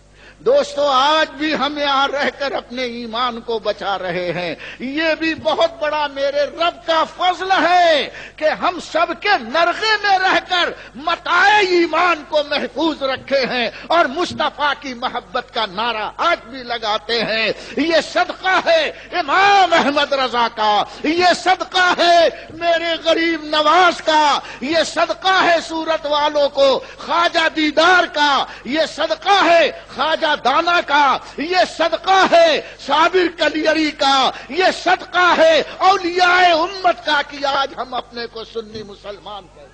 دوستو آج بھی ہم یہاں رہ کر اپنے ایمان کو بچا رہے ہیں، یہ بھی بہت بڑا میرے رب کا فضل ہے کہ ہم سب کے نرغے میں رہ کر متاع ایمان کو محفوظ رکھے ہیں اور مصطفیٰ کی محبت کا نعرہ آج بھی لگاتے ہیں۔ یہ صدقہ ہے امام احمد رضا کا، یہ صدقہ ہے میرے غریب نواز کا، یہ صدقہ ہے سورت والوں کو خواجہ دیدار کا، یہ صدقہ ہے خواجہ دانا کا، یہ صدقہ ہے صابر کلیری کا، یہ صدقہ ہے اولیاء امت کا کہ آج ہم اپنے کو سنی مسلمان کہتے ہیں۔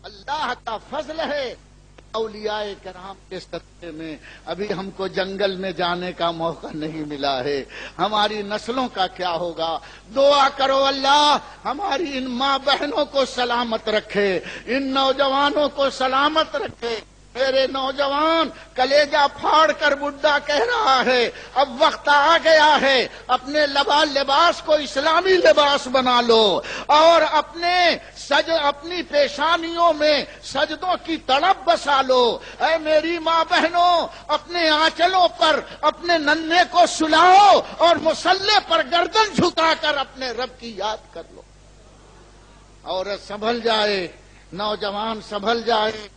اللہ کا فضل ہے اولیاء کرام کے صدقے میں ابھی ہم کو جنگل میں جانے کا موقع نہیں ملا ہے، ہماری نسلوں کا کیا ہوگا؟ دعا کرو اللہ ہماری ان ماں بہنوں کو سلامت رکھے، ان نوجوانوں کو سلامت رکھے۔ میرے نوجوان کلیجہ پھاڑ کر بڈھا کہہ رہا ہے اب وقت آ گیا ہے اپنے لباس کو اسلامی لباس بنا لو اور اپنی پیشانیوں میں سجدوں کی تڑپ بسا لو۔ اے میری ماں بہنوں اپنے آنچلوں پر اپنے ننھے کو سلاؤ اور مصلی پر گردن جھکا کر اپنے رب کی یاد کر لو۔ عورت سنبھل جائے، نوجوان سنبھل جائے۔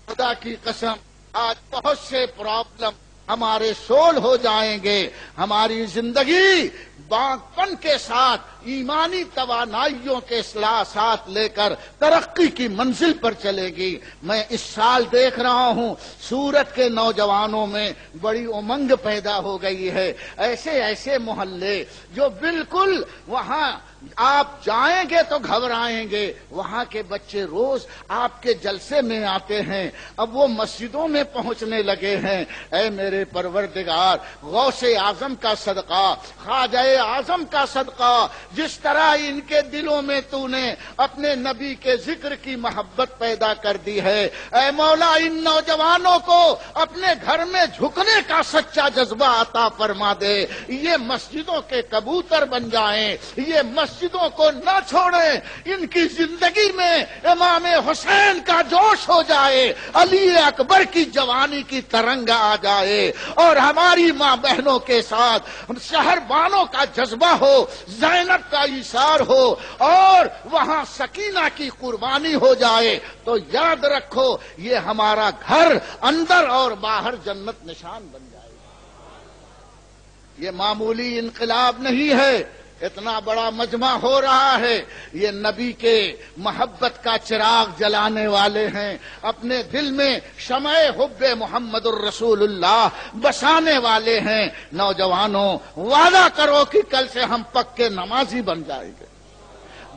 خدا کی قسم آج بہت سے پرابلم ہمارے سول ہو جائیں گے، ہماری زندگی باغ پن کے ساتھ ایمانی توانائیوں کے ساتھ لے کر ترقی کی منزل پر چلے گی۔ میں اس سال دیکھ رہا ہوں سورت کے نوجوانوں میں بڑی امنگ پیدا ہو گئی ہے، ایسے ایسے محلے جو بالکل وہاں آپ جائیں گے تو گھبرائیں گے، وہاں کے بچے روز آپ کے جلسے میں آتے ہیں، اب وہ مسجدوں میں پہنچنے لگے ہیں۔ اے میرے پروردگار غوث اعظم کا صدقہ، خواجہ اعظم کا صدقہ، جس طرح ان کے دلوں میں تو نے اپنے نبی کے ذکر کی محبت پیدا کر دی ہے، اے مولا ان نوجوانوں کو اپنے گھر میں جھکنے کا سچا جذبہ عطا فرما دے، یہ مسجدوں کے کبوتر بن جائیں، یہ مسجدوں کو نہ چھوڑیں، ان کی زندگی میں امام حسین کا جوش ہو جائے، علی اکبر کی جوانی کی ترنگ آ جائے اور ہماری ماں بہنوں کے ساتھ شہر بانوں کا جذبہ ہو، زینب کا ایثار ہو اور وہاں سکینہ کی قربانی ہو جائے، تو یاد رکھو یہ ہمارا گھر اندر اور باہر جنت نشان بن جائے گا۔ یہ معمولی انقلاب نہیں ہے، اتنا بڑا مجمع ہو رہا ہے، یہ نبی کے محبت کا چراغ جلانے والے ہیں، اپنے دل میں شمع حب محمد الرسول اللہ بسانے والے ہیں۔ نوجوانوں وعدہ کرو کہ کل سے ہم پکے نمازی بن جائیں گے،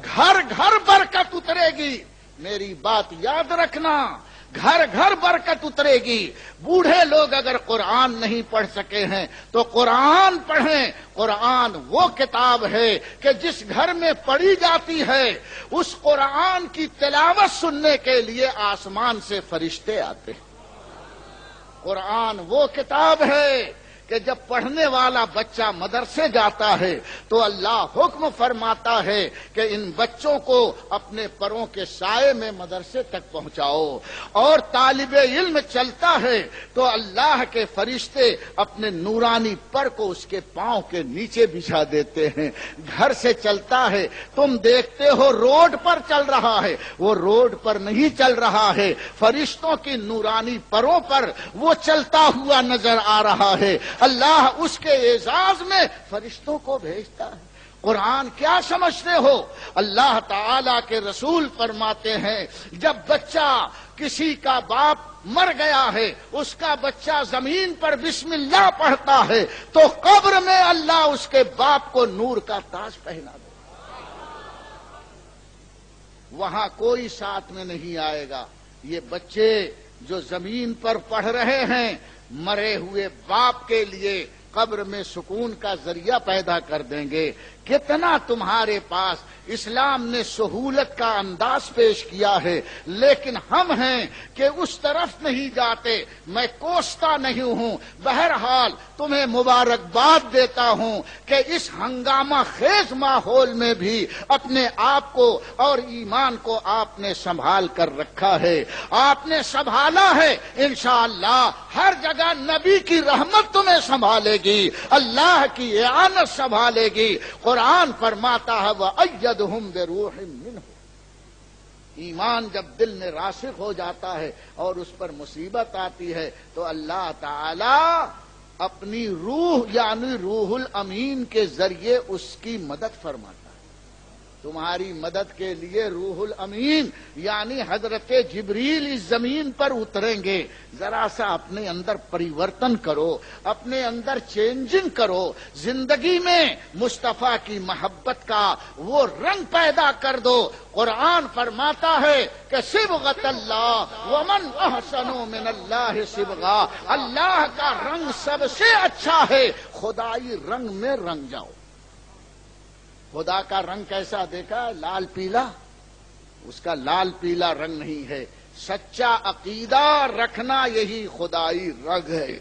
گھر گھر برکت اترے گی۔ میری بات یاد رکھنا، گھر گھر برکت اترے گی۔ بوڑھے لوگ اگر قرآن نہیں پڑھ سکے ہیں تو قرآن پڑھیں۔ قرآن وہ کتاب ہے کہ جس گھر میں پڑھی جاتی ہے اس قرآن کی تلاوت سننے کے لیے آسمان سے فرشتے آتے ہیں۔ قرآن وہ کتاب ہے کہ جب پڑھنے والا بچہ مدرسے جاتا ہے تو اللہ حکم فرماتا ہے کہ ان بچوں کو اپنے پروں کے سائے میں مدرسے تک پہنچاؤ، اور طالب علم چلتا ہے تو اللہ کے فرشتے اپنے نورانی پر کو اس کے پاؤں کے نیچے بچھا دیتے ہیں۔ گھر سے چلتا ہے، تم دیکھتے ہو روڈ پر چل رہا ہے، وہ روڈ پر نہیں چل رہا ہے، فرشتوں کی نورانی پروں پر وہ چلتا ہوا نظر آ رہا ہے۔ اللہ اس کے اعزاز میں فرشتوں کو بھیجتا ہے۔ قرآن کیا سمجھتے ہو؟ اللہ تعالی کے رسول فرماتے ہیں جب بچہ کسی کا باپ مر گیا ہے، اس کا بچہ زمین پر بسم اللہ پڑھتا ہے تو قبر میں اللہ اس کے باپ کو نور کا تاج پہنا دے، وہاں کوئی ساتھ میں نہیں آئے گا۔ یہ بچے جو زمین پر پڑھ رہے ہیں مرے ہوئے باپ کے لیے قبر میں سکون کا ذریعہ پیدا کر دیں گے۔ کتنا تمہارے پاس اسلام نے سہولت کا انداز پیش کیا ہے، لیکن ہم ہیں کہ اس طرف نہیں جاتے۔ میں کوستا نہیں ہوں، بہرحال تمہیں مبارکباد دیتا ہوں کہ اس ہنگامہ خیز ماحول میں بھی اپنے آپ کو اور ایمان کو آپ نے سنبھال کر رکھا ہے، آپ نے سنبھالا ہے۔ انشاءاللہ ہر جگہ نبی کی رحمت تمہیں سنبھالے گی، اللہ کی اعانت سنبھالے گی۔ قرآن فرماتا ہے وَأَيَّدْهُمْ بِرُوحٍ مِّنْهُ۔ ایمان جب دل میں راسخ ہو جاتا ہے اور اس پر مصیبت آتی ہے تو اللہ تعالی اپنی روح یعنی روح الامین کے ذریعے اس کی مدد فرماتا ہے۔ تمہاری مدد کے لیے روح الامین یعنی حضرت جبریل اس زمین پر اتریں گے. ذرا سا اپنے اندر پریورتن کرو، اپنے اندر چینجنگ کرو، زندگی میں مصطفیٰ کی محبت کا وہ رنگ پیدا کر دو. قرآن فرماتا ہے کہ صبغۃ اللہ ومن احسن من اللہ صبغہ، اللہ کا رنگ سب سے اچھا ہے، خدائی رنگ میں رنگ جاؤ. خدا کا رنگ کیسا دیکھا؟ لال پیلا. اس کا لال پیلا رنگ نہیں ہے، سچا عقیدہ رکھنا یہی خدائی رنگ ہے.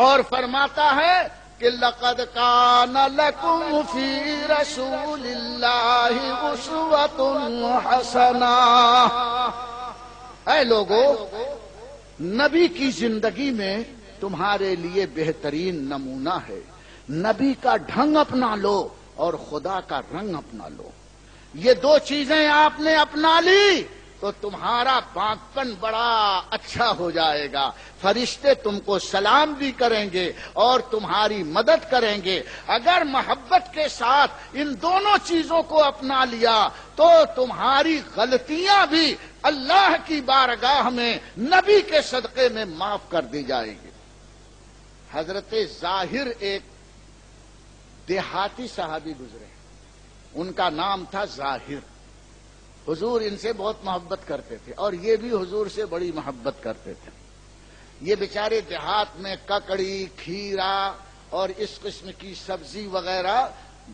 اور فرماتا ہے کہ لقد کان لکم فی رسول اللہ اسوۃ حسنہ. اے لوگو، نبی کی زندگی میں تمہارے لیے بہترین نمونہ ہے. نبی کا ڈھنگ اپنا لو اور خدا کا رنگ اپنا لو. یہ دو چیزیں آپ نے اپنا لی تو تمہارا پاکپن بڑا اچھا ہو جائے گا. فرشتے تم کو سلام بھی کریں گے اور تمہاری مدد کریں گے. اگر محبت کے ساتھ ان دونوں چیزوں کو اپنا لیا تو تمہاری غلطیاں بھی اللہ کی بارگاہ میں نبی کے صدقے میں معاف کر دی جائے گی. حضرت ظاہر ایک دیہاتی صحابی گزرے، ان کا نام تھا ظاہر. حضور ان سے بہت محبت کرتے تھے اور یہ بھی حضور سے بڑی محبت کرتے تھے. یہ بیچارے دیہات میں ککڑی، کھیرا اور اس قسم کی سبزی وغیرہ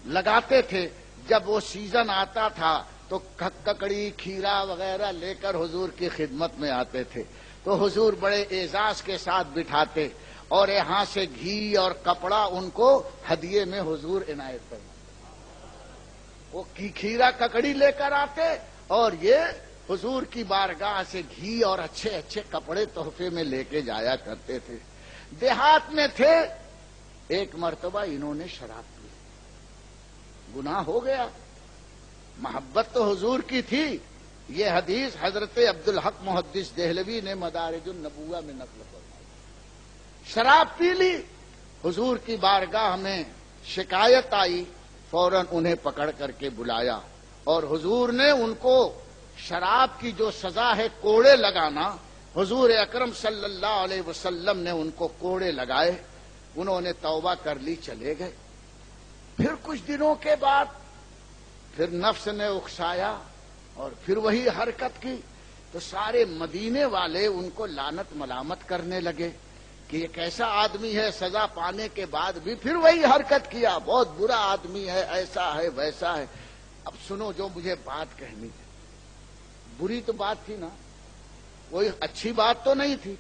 لگاتے تھے. جب وہ سیزن آتا تھا تو ککڑی، کھیرا وغیرہ لے کر حضور کی خدمت میں آتے تھے تو حضور بڑے اعزاز کے ساتھ بٹھاتے اور یہاں سے گھی اور کپڑا ان کو ہدیے میں حضور عنایت کرنا. وہ کھیرا ککڑی لے کر آتے اور یہ حضور کی بارگاہ سے گھی اور اچھے اچھے کپڑے تحفے میں لے کے جایا کرتے تھے. دیہات میں تھے. ایک مرتبہ انہوں نے شراب پی، گناہ ہو گیا. محبت تو حضور کی تھی. یہ حدیث حضرت عبدالحق محدث دہلوی نے مدارج النبوہ میں نقل کی. شراب پی لی، حضور کی بارگاہ میں شکایت آئی، فوراً انہیں پکڑ کر کے بلایا اور حضور نے ان کو شراب کی جو سزا ہے کوڑے لگانا، حضور اکرم صلی اللہ علیہ وسلم نے ان کو کوڑے لگائے. انہوں نے توبہ کر لی، چلے گئے. پھر کچھ دنوں کے بعد پھر نفس نے اکسایا اور پھر وہی حرکت کی تو سارے مدینے والے ان کو لعنت ملامت کرنے لگے کہ یہ کیسا آدمی ہے، سزا پانے کے بعد بھی پھر وہی حرکت کیا، بہت برا آدمی ہے، ایسا ہے ویسا ہے. اب سنو، جو مجھے بات کہنی ہے، بری تو بات تھی نا، کوئی اچھی بات تو نہیں تھی،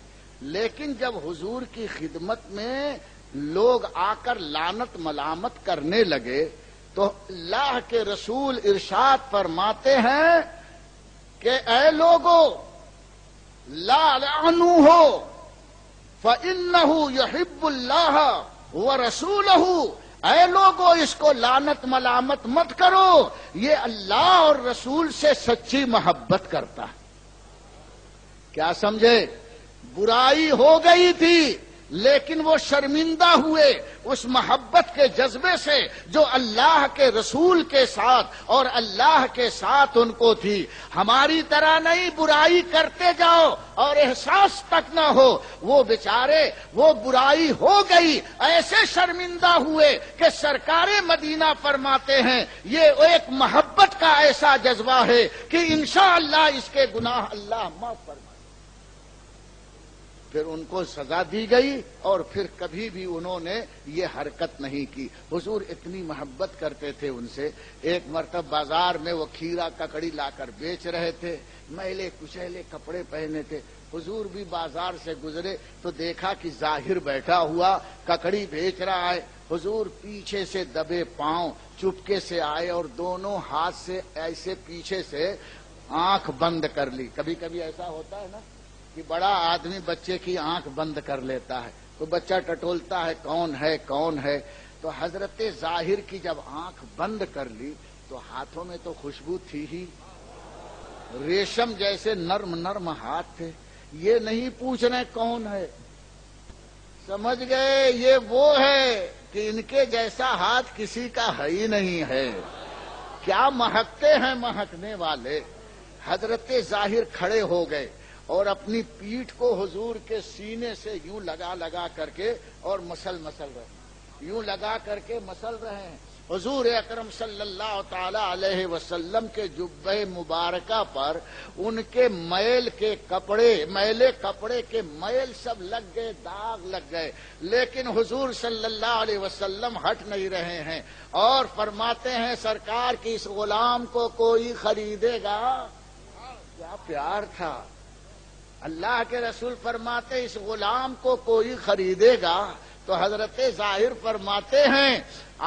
لیکن جب حضور کی خدمت میں لوگ آ کر لعنت ملامت کرنے لگے تو اللہ کے رسول ارشاد فرماتے ہیں کہ اے لوگو لا لعنوہ فَإِنَّهُ يُحِبُّ اللَّهَ وَرَسُولَهُ. اے لوگو اس کو لعنت ملامت مت کرو، یہ اللہ اور رسول سے سچی محبت کرتا ہے. کیا سمجھے؟ برائی ہو گئی تھی لیکن وہ شرمندہ ہوئے اس محبت کے جذبے سے جو اللہ کے رسول کے ساتھ اور اللہ کے ساتھ ان کو تھی. ہماری طرح نہیں برائی کرتے جاؤ اور احساس تک نہ ہو. وہ بیچارے وہ برائی ہو گئی، ایسے شرمندہ ہوئے کہ سرکار مدینہ فرماتے ہیں یہ ایک محبت کا ایسا جذبہ ہے کہ انشاءاللہ اس کے گناہ اللہ معاف فرمائے. پھر ان کو سزا دی گئی اور پھر کبھی بھی انہوں نے یہ حرکت نہیں کی. حضور اتنی محبت کرتے تھے ان سے. ایک مرتبہ بازار میں وہ کھیرا ککڑی لا کر بیچ رہے تھے، میلے کچیلے کپڑے پہنے تھے. حضور بھی بازار سے گزرے تو دیکھا کہ ظاہر بیٹھا ہوا ککڑی بیچ رہا ہے. حضور پیچھے سے دبے پاؤں چپکے سے آئے اور دونوں ہاتھ سے ایسے پیچھے سے آنکھ بند کر لی. کبھی کبھی ایسا ہوتا ہے نا کہ بڑا آدمی بچے کی آنکھ بند کر لیتا ہے تو بچہ ٹٹولتا ہے کون ہے کون ہے. تو حضرت ظاہر کی جب آنکھ بند کر لی تو ہاتھوں میں تو خوشبو تھی ہی، ریشم جیسے نرم نرم ہاتھ تھے. یہ نہیں پوچھ رہے کون ہے، سمجھ گئے یہ وہ ہے کہ ان کے جیسا ہاتھ کسی کا ہے ہی نہیں ہے. کیا مہکتے ہیں مہکنے والے. حضرت ظاہر کھڑے ہو گئے اور اپنی پیٹھ کو حضور کے سینے سے یوں لگا لگا کر کے اور مسل رہے ہیں، یوں لگا کر کے مسل رہے ہیں. حضور اکرم صلی اللہ تعالی علیہ وسلم کے جبہ مبارکہ پر ان کے میلے کپڑے کے میل سب لگ گئے، داغ لگ گئے، لیکن حضور صلی اللہ علیہ وسلم ہٹ نہیں رہے ہیں اور فرماتے ہیں سرکار کی اس غلام کو کوئی خریدے گا. کیا پیار تھا. اللہ کے رسول فرماتے اس غلام کو کوئی خریدے گا. تو حضرت ظاہر فرماتے ہیں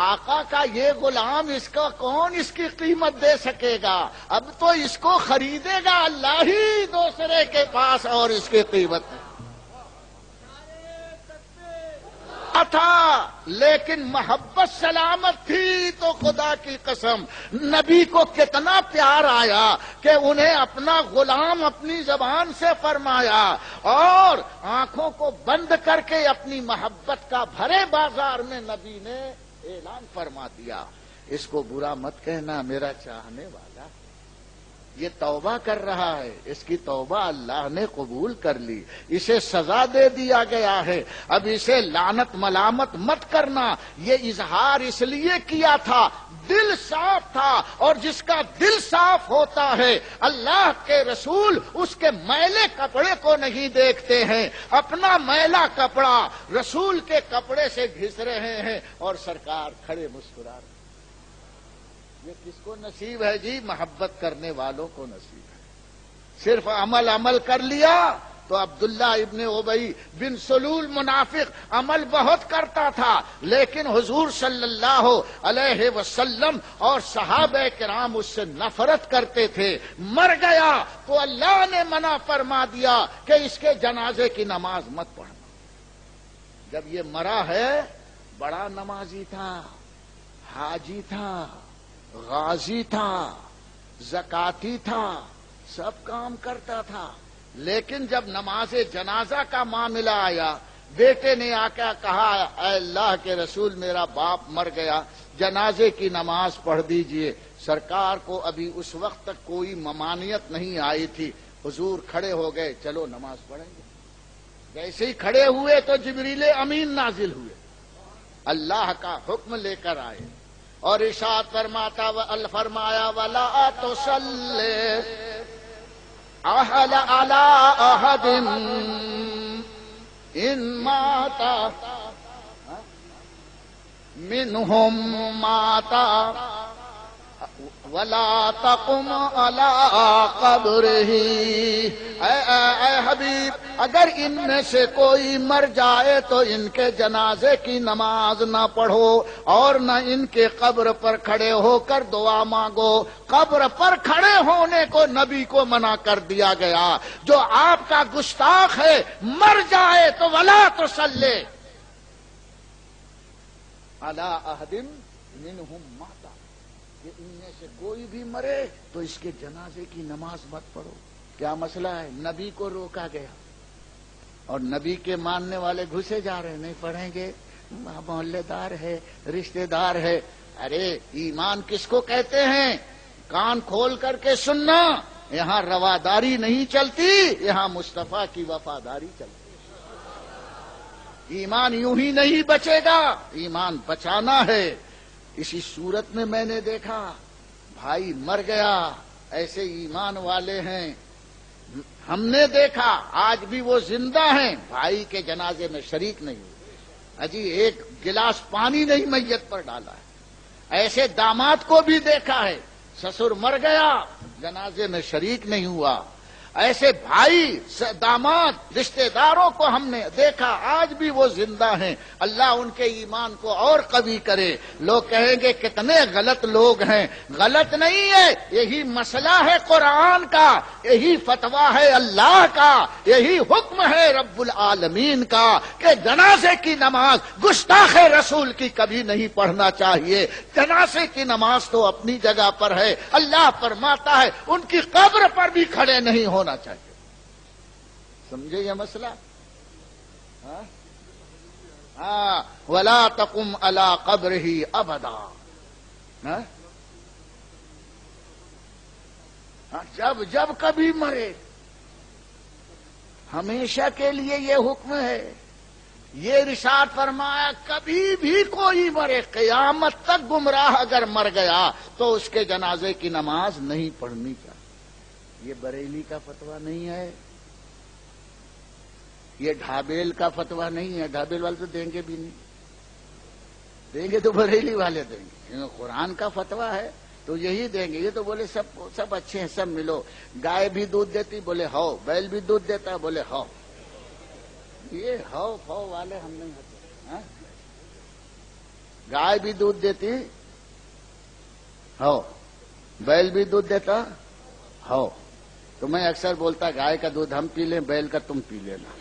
آقا کا یہ غلام، اس کا کون اس کی قیمت دے سکے گا؟ اب تو اس کو خریدے گا اللہ ہی دوسرے کے پاس، اور اس کی قیمت تھا. لیکن محبت سلامت تھی تو خدا کی قسم نبی کو کتنا پیار آیا کہ انہیں اپنا غلام اپنی زبان سے فرمایا اور آنکھوں کو بند کر کے اپنی محبت کا بھرے بازار میں نبی نے اعلان فرما دیا. اس کو برا مت کہنا میرا چاہنے والا، یہ توبہ کر رہا ہے، اس کی توبہ اللہ نے قبول کر لی، اسے سزا دے دیا گیا ہے. اب اسے لعنت ملامت مت کرنا. یہ اظہار اس لیے کیا تھا، دل صاف تھا، اور جس کا دل صاف ہوتا ہے اللہ کے رسول اس کے میلے کپڑے کو نہیں دیکھتے ہیں. اپنا میلا کپڑا رسول کے کپڑے سے گھس رہے ہیں اور سرکار کھڑے مسکرا رہے ہیں. یہ کس کو نصیب ہے جی؟ محبت کرنے والوں کو نصیب ہے. صرف عمل کر لیا تو عبداللہ ابن ابی بن سلول منافق عمل بہت کرتا تھا، لیکن حضور صلی اللہ علیہ وسلم اور صحابہ کرام اس سے نفرت کرتے تھے. مر گیا تو اللہ نے منع فرما دیا کہ اس کے جنازے کی نماز مت پڑھنا. جب یہ مرا ہے بڑا نمازی تھا، حاجی تھا، غازی تھا، زکاتی تھا، سب کام کرتا تھا، لیکن جب نماز جنازہ کا معاملہ آیا بیٹے نے آ کے کہا اے اللہ کے رسول میرا باپ مر گیا، جنازے کی نماز پڑھ دیجئے. سرکار کو ابھی اس وقت تک کوئی ممانعت نہیں آئی تھی. حضور کھڑے ہو گئے، چلو نماز پڑھیں گے. جیسے ہی کھڑے ہوئے تو جبریل امین نازل ہوئے، اللہ کا حکم لے کر آئے اور ارشاد فرمایا وَلَا تُصَلِّ عَلَىٰ أَحَدٍ إِن مَّاتَ مِّنْهُم مَّاتَ وَلَا تَقُمْ عَلَىٰ قَبْرِهِ. اے حبیب اگر ان میں سے کوئی مر جائے تو ان کے جنازے کی نماز نہ پڑھو اور نہ ان کے قبر پر کھڑے ہو کر دعا مانگو. قبر پر کھڑے ہونے کو نبی کو منع کر دیا گیا. جو آپ کا گستاخ ہے مر جائے تو وَلَا تُصَلِّ عَلَىٰ أَحَدٍ مِّنْهُم مَّاتَ، کہ ان میں سے کوئی بھی مرے تو اس کے جنازے کی نماز مت پڑھو. کیا مسئلہ ہے؟ نبی کو روکا گیا اور نبی کے ماننے والے گھسے جا رہے، نہیں پڑھیں گے، محلے دار ہے، رشتے دار ہے. ارے ایمان کس کو کہتے ہیں؟ کان کھول کر کے سننا. یہاں رواداری نہیں چلتی، یہاں مصطفیٰ کی وفاداری چلتی. ایمان یوں ہی نہیں بچے گا، ایمان بچانا ہے. اسی صورت میں میں نے دیکھا بھائی مر گیا، ایسے ایمان والے ہیں، ہم نے دیکھا آج بھی وہ زندہ ہیں، بھائی کے جنازے میں شریک نہیں ہوئے، اجی ایک گلاس پانی نہیں میت پر ڈالا ہے. ایسے داماد کو بھی دیکھا ہے، سسر مر گیا جنازے میں شریک نہیں ہوا. ایسے بھائی داماد رشتے داروں کو ہم نے دیکھا، آج بھی وہ زندہ ہیں. اللہ ان کے ایمان کو اور قوی کرے. لوگ کہیں گے کتنے غلط لوگ ہیں، غلط نہیں ہے، یہی مسئلہ ہے قرآن کا، یہی فتویٰ ہے اللہ کا، یہی حکم ہے رب العالمین کا کہ جنازے کی نماز گستاخ رسول کی کبھی نہیں پڑھنا چاہیے. جنازے کی نماز تو اپنی جگہ پر ہے، اللہ فرماتا ہے ان کی قبر پر بھی کھڑے نہیں ہونا چاہیے. سمجھے یہ مسئلہ؟ وَلَا تَقُمْ عَلَىٰ قَبْرِهِ أَبَدًا. جب جب کبھی مرے، ہمیشہ کے لیے یہ حکم ہے۔ یہ ارشاد فرمایا کبھی بھی کوئی مرے، قیامت تک گمراہ اگر مر گیا تو اس کے جنازے کی نماز نہیں پڑھنی چاہیے۔ یہ بریلی کا فتویٰ نہیں ہے، یہ ڈھابیل کا فتویٰ نہیں ہے۔ ڈھابیل والے تو دیں گے بھی نہیں، دیں گے تو بریلی والے دیں گے۔ قرآن کا فتویٰ ہے تو یہی دیں گے۔ یہ تو بولے سب اچھے ہیں، سب ملو۔ گائے بھی دودھ دیتی، بولے ہو۔ بیل بھی دودھ دیتا، بولے ہو۔ یہ ہو فو والے ہم نہیں ہوتے۔ گائے بھی دودھ دیتی ہو، بیل بھی دودھ دیتا ہو۔ تو میں اکثر بولتا گائے کا دودھ ہم پی لیں، بیل کا تم پی لینا۔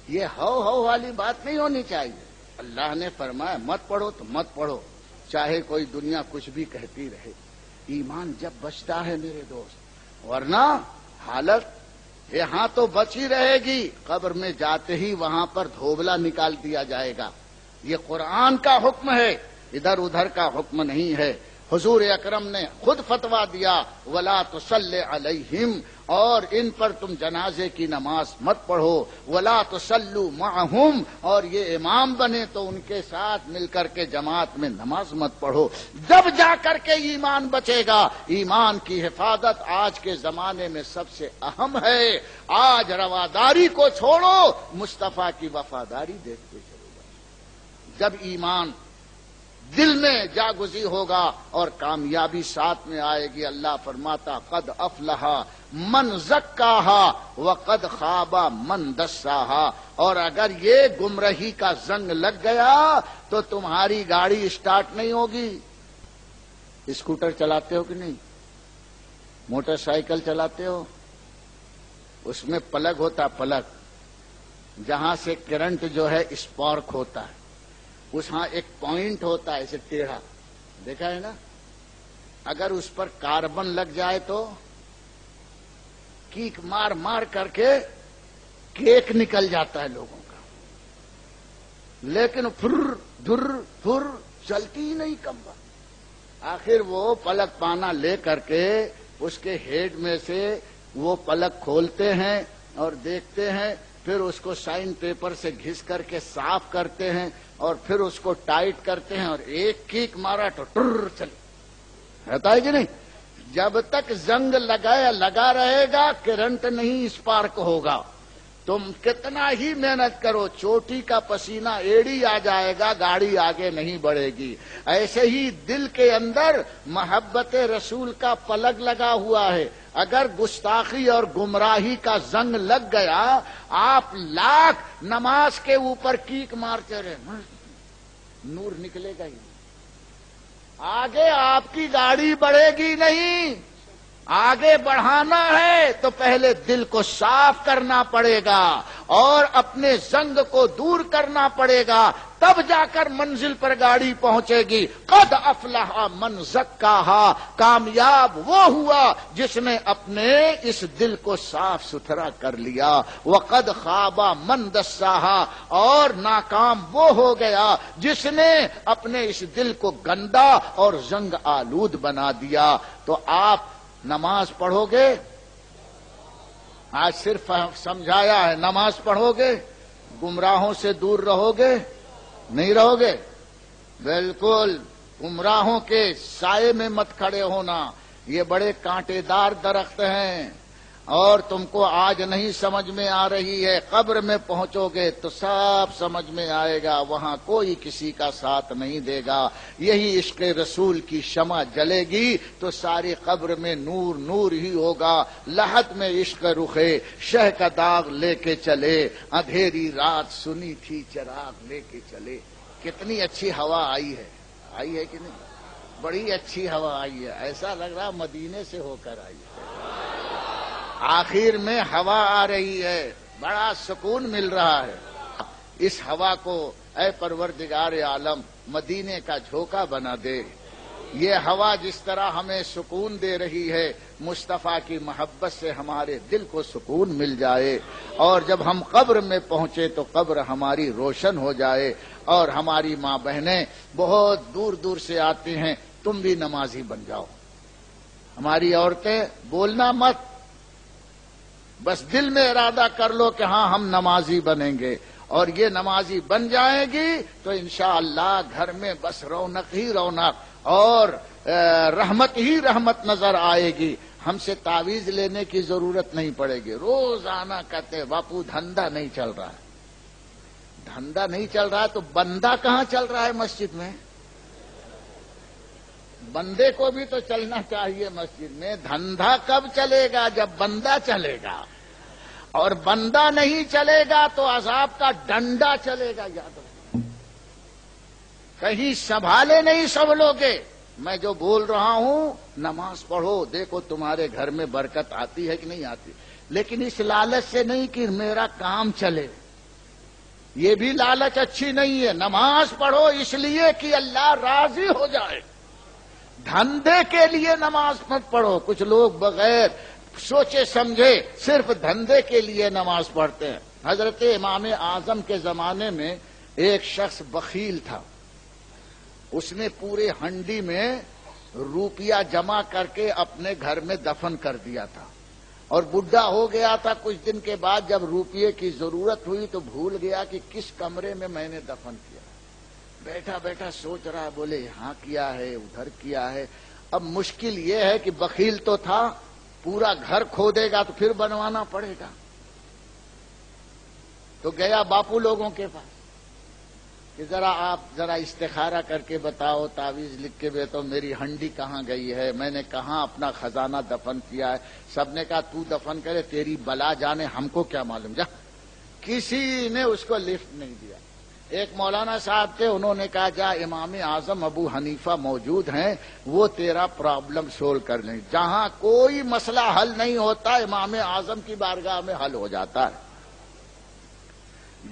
یہ ہو والی بات نہیں ہونی چاہیے۔ اللہ نے فرمایا مت پڑھو تو مت پڑھو، چاہے کوئی دنیا کچھ بھی کہتی رہے۔ ایمان جب بچتا ہے میرے دوست، ورنہ حالت یہاں تو بچی رہے گی، قبر میں جاتے ہی وہاں پر دھوبلا نکال دیا جائے گا۔ یہ قرآن کا حکم ہے، ادھر ادھر کا حکم نہیں ہے۔ حضور اکرم نے خود فتویٰ دیا ولا تصلی علیہم، اور ان پر تم جنازے کی نماز مت پڑھو۔ ولا تصلوا معہم، اور یہ امام بنے تو ان کے ساتھ مل کر کے جماعت میں نماز مت پڑھو۔ جب جا کر کے ایمان بچے گا۔ ایمان کی حفاظت آج کے زمانے میں سب سے اہم ہے۔ آج رواداری کو چھوڑو، مصطفیٰ کی وفاداری دیکھتے چلو گا۔ جب ایمان دل میں جاگزی ہوگا اور کامیابی ساتھ میں آئے گی۔ اللہ فرماتا قد افلح من زکاہا وقد خاب من دساہا، اور اگر یہ گمراہی کا زنگ لگ گیا تو تمہاری گاڑی اسٹارٹ نہیں ہوگی۔ اسکوٹر چلاتے ہو کہ نہیں؟ موٹر سائیکل چلاتے ہو؟ اس میں پلگ ہوتا، پلگ جہاں سے کرنٹ جو ہے اسپارک ہوتا ہے، اس ہاں ایک پوائنٹ ہوتا ہے ایسے ٹیڑھا، دیکھا ہے نا؟ اگر اس پر کاربن لگ جائے تو کیک مار مار کر کے کیک نکل جاتا ہے لوگوں کا، لیکن پھر دھر پھر چلتی ہی نہیں کمبا۔ آخر وہ پلک پانا لے کر کے اس کے ہیڈ میں سے وہ پلک کھولتے ہیں اور دیکھتے ہیں، پھر اس کو سائن پیپر سے گھس کر کے صاف کرتے ہیں اور پھر اس کو ٹائٹ کرتے ہیں، اور ایک کیک مارا تو ٹر چل رہتا ہے کہ نہیں؟ جب تک زنگ لگا رہے گا کرنٹ نہیں اسپارک ہوگا۔ تم کتنا ہی محنت کرو، چوٹی کا پسینہ ایڑی آ جائے گا، گاڑی آگے نہیں بڑھے گی۔ ایسے ہی دل کے اندر محبت رسول کا پلگ لگا ہوا ہے، اگر گستاخی اور گمراہی کا زنگ لگ گیا، آپ لاکھ نماز کے اوپر کیک مارتے رہے، نور نکلے گا ہی نہیں، آگے آپ کی گاڑی بڑھے گی نہیں۔ آگے بڑھانا ہے تو پہلے دل کو صاف کرنا پڑے گا اور اپنے زنگ کو دور کرنا پڑے گا، تب جا کر منزل پر گاڑی پہنچے گی۔ قد افلح من زکاہا، کامیاب وہ ہوا جس نے اپنے اس دل کو صاف ستھرا کر لیا۔ وقد خاب من دساہا، اور ناکام وہ ہو گیا جس نے اپنے اس دل کو گندا اور زنگ آلود بنا دیا۔ تو آپ نماز پڑھو گے؟ آج صرف سمجھایا ہے، نماز پڑھو گے؟ گمراہوں سے دور رہو گے؟ نہیں رہو گے؟ بالکل، گمراہوں کے سائے میں مت کھڑے ہونا، یہ بڑے کانٹے دار درخت ہیں اور تم کو آج نہیں سمجھ میں آ رہی ہے، قبر میں پہنچو گے تو سب سمجھ میں آئے گا، وہاں کوئی کسی کا ساتھ نہیں دے گا۔ یہی عشق رسول کی شمع جلے گی تو ساری قبر میں نور نور ہی ہوگا۔ لحد میں عشق رخے شہ کا داغ لے کے چلے، اندھیری رات سنی تھی چراغ لے کے چلے۔ کتنی اچھی ہوا آئی ہے کہ نہیں؟ بڑی اچھی ہوا آئی ہے، ایسا لگ رہا مدینے سے ہو کر آئی ہے۔ آخر میں ہوا آ رہی ہے، بڑا سکون مل رہا ہے۔ اس ہوا کو اے پروردگار عالم مدینے کا جھونکا بنا دے۔ یہ ہوا جس طرح ہمیں سکون دے رہی ہے، مصطفیٰ کی محبت سے ہمارے دل کو سکون مل جائے، اور جب ہم قبر میں پہنچے تو قبر ہماری روشن ہو جائے۔ اور ہماری ماں بہنیں بہت دور دور سے آتی ہیں، تم بھی نمازی بن جاؤ. ہماری عورتیں بولنا مت، بس دل میں ارادہ کر لو کہ ہاں ہم نمازی بنیں گے، اور یہ نمازی بن جائیں گی تو انشاءاللہ گھر میں بس رونق ہی رونق اور رحمت ہی رحمت نظر آئے گی. ہم سے تعویذ لینے کی ضرورت نہیں پڑے گی. روزانہ کہتے باپو دھندا نہیں چل رہا ہے. دھندا نہیں چل رہا ہے تو بندہ کہاں چل رہا ہے مسجد میں؟ بندے کو بھی تو چلنا چاہیے مسجد میں. دھندا کب چلے گا؟ جب بندہ چلے گا. اور بندہ نہیں چلے گا تو عذاب کا ڈنڈا چلے گا. یاد رکھو، کہیں سنبھالے نہیں سب لوگے. میں جو بول رہا ہوں نماز پڑھو، دیکھو تمہارے گھر میں برکت آتی ہے کہ نہیں آتی، لیکن اس لالچ سے نہیں کہ میرا کام چلے. یہ بھی لالچ اچھی نہیں ہے. نماز پڑھو اس لیے کہ اللہ راضی ہو جائے. دھندے کے لیے نماز مت پڑھو. کچھ لوگ بغیر سوچے سمجھے صرف دھندے کے لیے نماز پڑھتے ہیں. حضرت امام اعظم کے زمانے میں ایک شخص بخیل تھا. اس نے پورے ہنڈی میں روپیہ جمع کر کے اپنے گھر میں دفن کر دیا تھا، اور بڈھا ہو گیا تھا. کچھ دن کے بعد جب روپیے کی ضرورت ہوئی تو بھول گیا کہ کس کمرے میں نے دفن کیا. بیٹھا بیٹھا سوچ رہا ہے، بولے یہاں کیا ہے ادھر کیا ہے. اب مشکل یہ ہے کہ بخیل تو تھا، پورا گھر کھودے گا تو پھر بنوانا پڑے گا. تو گیا باپو لوگوں کے پاس کہ آپ ذرا استخارہ کر کے بتاؤ، تعویذ لکھ کے تو میری ہنڈی کہاں گئی ہے، میں نے کہاں اپنا خزانہ دفن کیا ہے. سب نے کہا تو دفن کرے، تیری بلا جانے، ہم کو کیا معلوم. جا. کسی نے اس کو لفٹ نہیں دیا. ایک مولانا صاحب تھے، انہوں نے کہا جا امام اعظم ابو حنیفہ موجود ہیں، وہ تیرا پرابلم سولو کر لیں. جہاں کوئی مسئلہ حل نہیں ہوتا امام اعظم کی بارگاہ میں حل ہو جاتا ہے.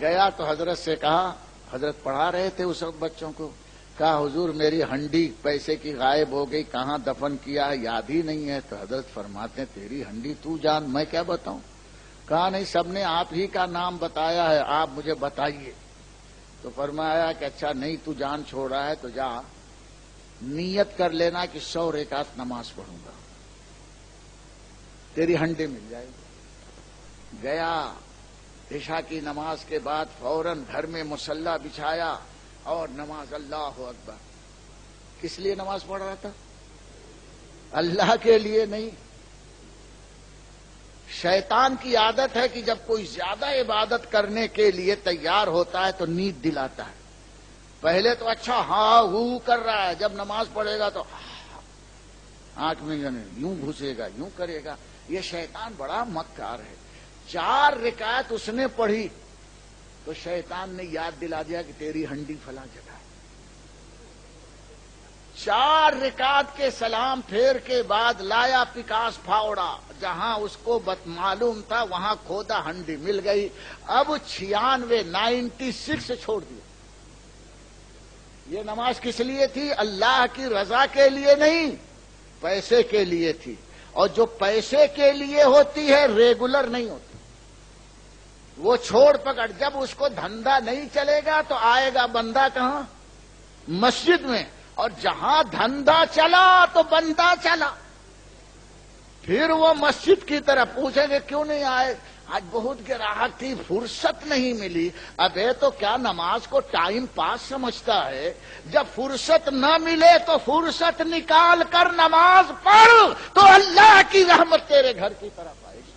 گیا تو حضرت سے کہا، حضرت پڑھا رہے تھے اس وقت بچوں کو، کہا حضور میری ہنڈی پیسے کی غائب ہو گئی، کہاں دفن کیا ہے یاد ہی نہیں ہے. تو حضرت فرماتے ہیں تیری ہنڈی تو جان، میں کیا بتاؤں. کہا نہیں، سب نے آپ ہی کا نام بتایا ہے، آپ مجھے بتائیے. تو فرمایا کہ اچھا نہیں تو جان چھوڑ رہا ہے تو جا نیت کر لینا کہ 100 رکعت نماز پڑھوں گا، تیری ہنڈی مل جائے گی. گیا عشاء کی نماز کے بعد فوراً گھر میں مصلی بچھایا اور نماز. اللہ اکبر. کس لیے نماز پڑھ رہا تھا؟ اللہ کے لیے نہیں. شیطان کی عادت ہے کہ جب کوئی زیادہ عبادت کرنے کے لیے تیار ہوتا ہے تو نیند دلاتا ہے. پہلے تو اچھا ہاں ہو کر رہا ہے، جب نماز پڑھے گا تو آنکھ میں یوں گھسے گا، یوں کرے گا. یہ شیطان بڑا مکار ہے. 4 رکعت اس نے پڑھی تو شیطان نے یاد دلا دیا کہ تیری ہنڈی فلاں جگہ ہے. 4 رکعت کے سلام پھیر کے بعد لایا پکاس پھاوڑا، جہاں اس کو معلوم تھا وہاں کھودا، ہنڈی مل گئی. اب 96 چھوڑ دیا. یہ نماز کس لیے تھی؟ اللہ کی رضا کے لیے نہیں، پیسے کے لیے تھی. اور جو پیسے کے لیے ہوتی ہے ریگولر نہیں ہوتی، وہ چھوڑ پکڑ. جب اس کو دھندا نہیں چلے گا تو آئے گا بندہ کہاں؟ مسجد میں. اور جہاں دھندا چلا تو بندہ چلا. پھر وہ مسجد کی طرف پوچھیں گے کیوں نہیں آئے؟ آج بہت گراہک تھی، فرصت نہیں ملی. اب یہ تو کیا نماز کو ٹائم پاس سمجھتا ہے؟ جب فرصت نہ ملے تو فرصت نکال کر نماز پڑھ تو اللہ کی رحمت تیرے گھر کی طرف آئے گی.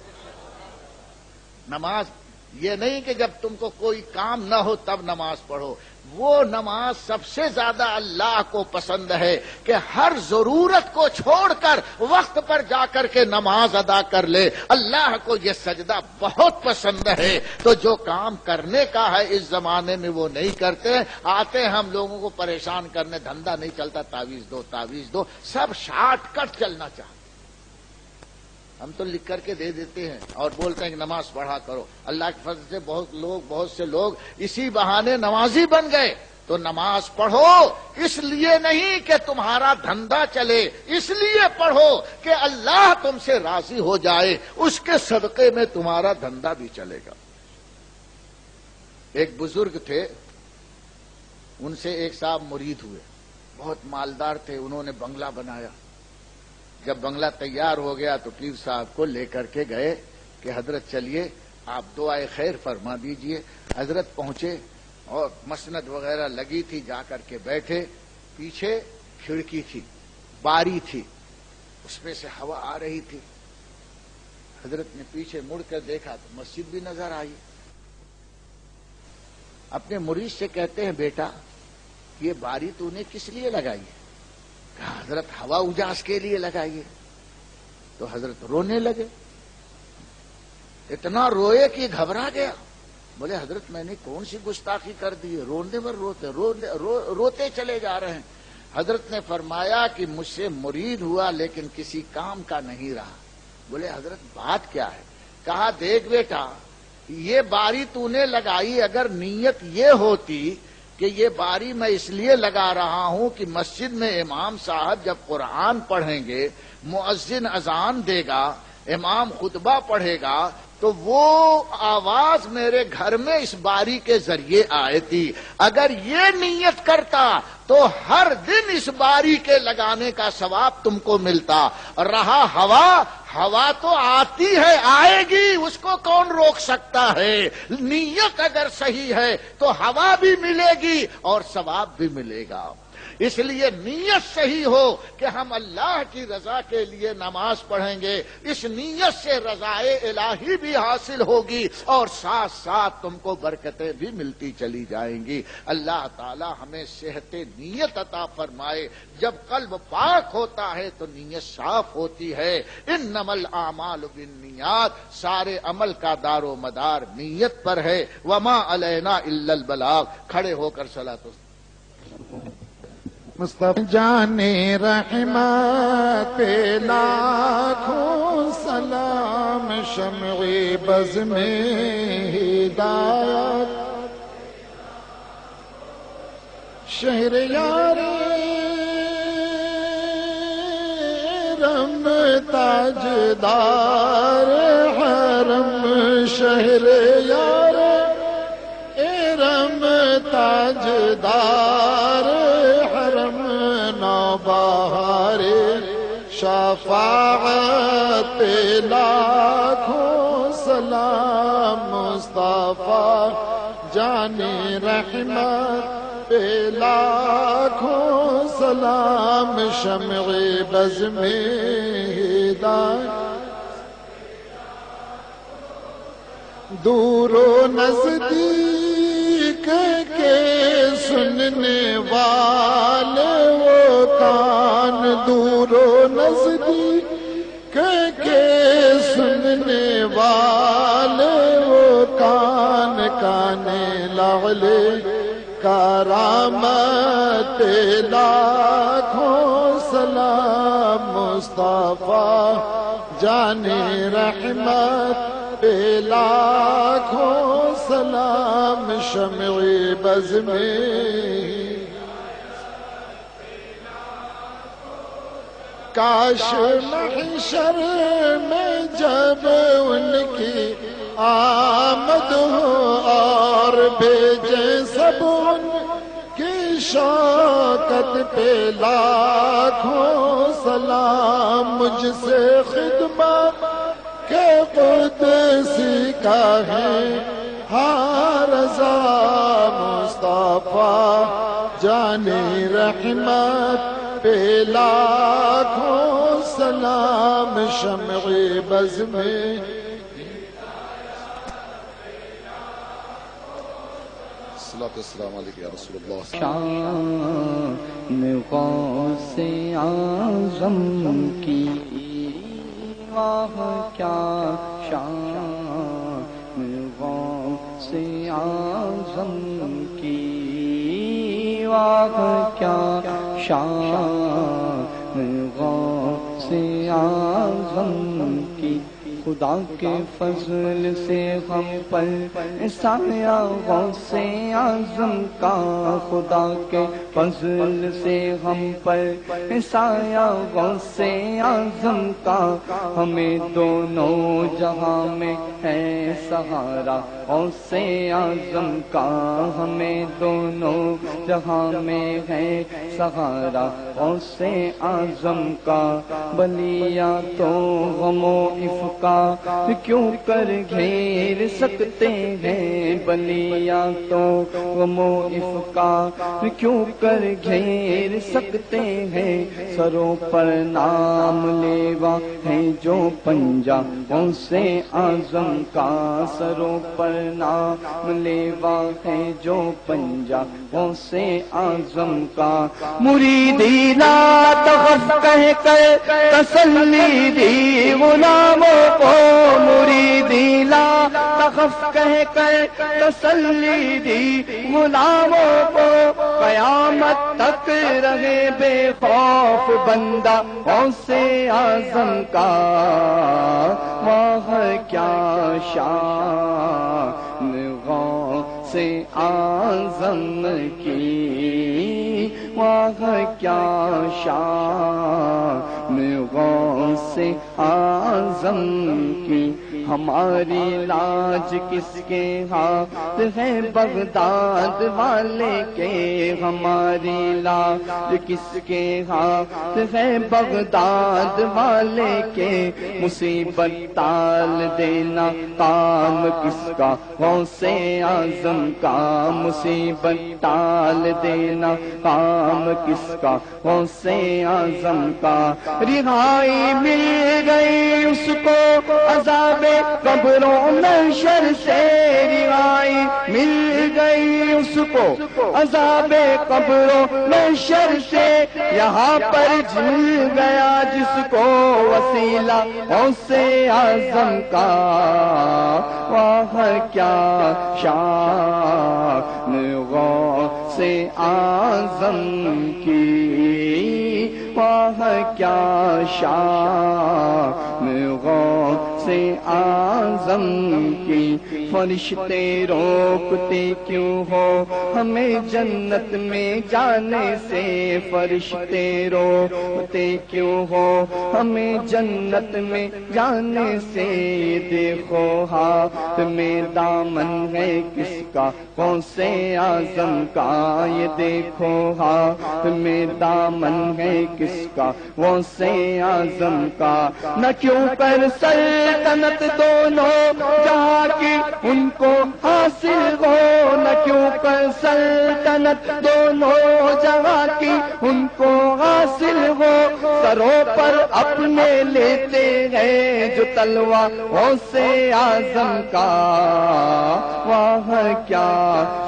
نماز یہ نہیں کہ جب تم کو کوئی کام نہ ہو تب نماز پڑھو. وہ نماز سب سے زیادہ اللہ کو پسند ہے کہ ہر ضرورت کو چھوڑ کر وقت پر جا کر کے نماز ادا کر لے. اللہ کو یہ سجدہ بہت پسند ہے. تو جو کام کرنے کا ہے اس زمانے میں وہ نہیں کرتے. آتے ہم لوگوں کو پریشان کرنے، دھندا نہیں چلتا، تعویذ دو تعویذ دو. سب شارٹ کٹ چلنا چاہتے. ہم تو لکھ کر کے دے دیتے ہیں اور بولتے ہیں کہ نماز پڑھا کرو. اللہ کے فضل سے بہت سے لوگ اسی بہانے نمازی بن گئے. تو نماز پڑھو اس لیے نہیں کہ تمہارا دھندا چلے، اس لیے پڑھو کہ اللہ تم سے راضی ہو جائے، اس کے صدقے میں تمہارا دھندا بھی چلے گا. ایک بزرگ تھے، ان سے ایک صاحب مرید ہوئے، بہت مالدار تھے، انہوں نے بنگلہ بنایا. جب بنگلہ تیار ہو گیا تو پیر صاحب کو لے کر کے گئے کہ حضرت چلیے آپ دعائے خیر فرما دیجئے. حضرت پہنچے اور مسند وغیرہ لگی تھی، جا کر کے بیٹھے. پیچھے کھڑکی تھی، باری تھی، اس میں سے ہوا آ رہی تھی. حضرت نے پیچھے مڑ کر دیکھا تو مسجد بھی نظر آئی. اپنے مرید سے کہتے ہیں بیٹا یہ باری تو نے کس لیے لگائی ہے؟ کہا حضرت ہوا اجاس کے لیے لگائی ہے. تو حضرت رونے لگے، اتنا روئے کہ گھبرا گیا. بولے حضرت میں نے کون سی گستاخی کر دی ہے، رونے پر روتے چلے جا رہے ہیں. حضرت نے فرمایا کہ مجھ سے مرید ہوا لیکن کسی کام کا نہیں رہا. بولے حضرت بات کیا ہے؟ کہا دیکھ بیٹا یہ باری تو نے لگائی، اگر نیت یہ ہوتی کہ یہ باری میں اس لیے لگا رہا ہوں کہ مسجد میں امام صاحب جب قرآن پڑھیں گے، مؤذن اذان دے گا، امام خطبہ پڑھے گا، تو وہ آواز میرے گھر میں اس باری کے ذریعے آئے تھی. اگر یہ نیت کرتا تو ہر دن اس باری کے لگانے کا ثواب تم کو ملتا. رہا ہوا تو آتی ہے، آئے گی، اس کو کون روک سکتا ہے. نیت اگر صحیح ہے تو ہوا بھی ملے گی اور ثواب بھی ملے گا. اس لیے نیت صحیح ہو کہ ہم اللہ کی رضا کے لیے نماز پڑھیں گے، اس نیت سے رضائے الہی بھی حاصل ہوگی اور ساتھ ساتھ تم کو برکتیں بھی ملتی چلی جائیں گی. اللہ تعالی ہمیں صحت نیت عطا فرمائے. جب قلب پاک ہوتا ہے تو نیت صاف ہوتی ہے. انما الاعمال بالنیات، سارے عمل کا دار و مدار نیت پر ہے. وما علینا الا البلاغ. کھڑے ہو کر صلاۃ مصطفیٰ جانے رحمت پہ لاکھوں سلام، شمع بز میں ہدایت، شہر یار رم تاجدار حرم، شہر یار رم تاجدار بہار شفاعت پہ لاکھوں سلام، مصطفیٰ جانے رحمت پہ لاکھوں سلام، شمع بز میں ہدایت، دور و نزدیک کے سننے والے وہ کان، دور و نزدیک کے سننے والے وہ کان، کان لعل کرامت لاکھوں سلام، مصطفیٰ جانے رحمت پہ لاکھوں سلام، شمع بز میں کاش محشر میں جب ان کی آمد ہو اور بھیجے سب ان کی شوکت پہ لاکھوں سلام، مجھ سے خدمت کہ قدسی کا ہے ہاں رضا، مصطفیٰ جانے رحمت پہ لاکھوں سلام، شمع بز میں السلام علیکم یا رسول اللہ. شان غوث اعظم کی واہ کیا شان غوث اعظم کی، واہ کیا شان غوث اعظم کی. خدا کے فضل سے ہم پر سایہ غوث اعظم کا، خدا کے فضل سے ہم پر سایہ غوث اعظم کا، ہمیں دونوں جہاں میں ہے سہارا غوث اعظم کا، ہمیں دونوں جہاں میں ہے سہارا غوث اعظم کا۔ بلیا تو غم و افقا کیوں کر گھیر سکتے ہیں، بلیا تو غم و افقا کیوں کر گھیر سکتے ہیں، سروں پر نام لیوا ہے جو پنجا غوث اعظم کا، سروں پر نام لیوا ہے جو پنجا غوث اعظم کا۔ مریدی لا تخف کہہ کر تسلی دی غلاموں کو، مریدی لا تخف کہہ کر تسلی دی غلاموں کو، قیامت تک رہے بے خوف بندہ غوث اعظم کا۔ واہ کیا شان غوث اعظم کی، واہ کیا شان غوث اعظم کی۔ ہماری لاج کس کے ہاتھ ہے بغداد والے کے، ہماری لاج کس کے ہاتھ ہے بغداد والے کے، مصیبت ٹال دینا کام کس کا غوث اعظم کا، مصیبت ٹال دینا کام کس کا غوث اعظم کا۔ رہائی مل گئی اس کو عذاب قبروں محشر سے، رہائی مل گئی اس کو عذاب قبروں محشر سے، یہاں پر مل گیا جس کو وسیلہ غوث اعظم کا۔ واہ کیا شان غوث اعظم کی، واہ کیا شان غوث اعظم کی۔ فرشتے روکتے کیوں ہو ہمیں جنت میں جانے سے، فرشتے روکتے کیوں ہو ہمیں جنت میں جانے سے، دیکھو ہاتھ میں دامن ہے کس کا غوث اعظم کا، یہ دیکھو ہاتھ میں دامن ہے کس کا غوث اعظم کا۔ نہ کیوں کر سلطنت دونوں جہاں کی ان کو حاصل ہو، نہ کیوں کر سلطنت دونوں جہاں کی ان کو حاصل ہو، سروں پر اپنے لیتے ہیں جو تلوار غوث اعظم کا۔ واہ کیا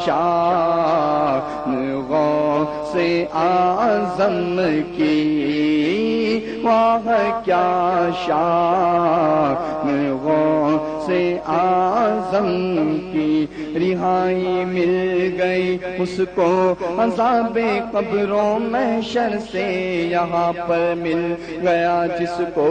شان غوث اعظم کی، واہ کیا شان غوث اعظم کی۔ رہائی مل گئی اس کو عذاب قبروں محشر سے، یہاں پر مل گیا جس کو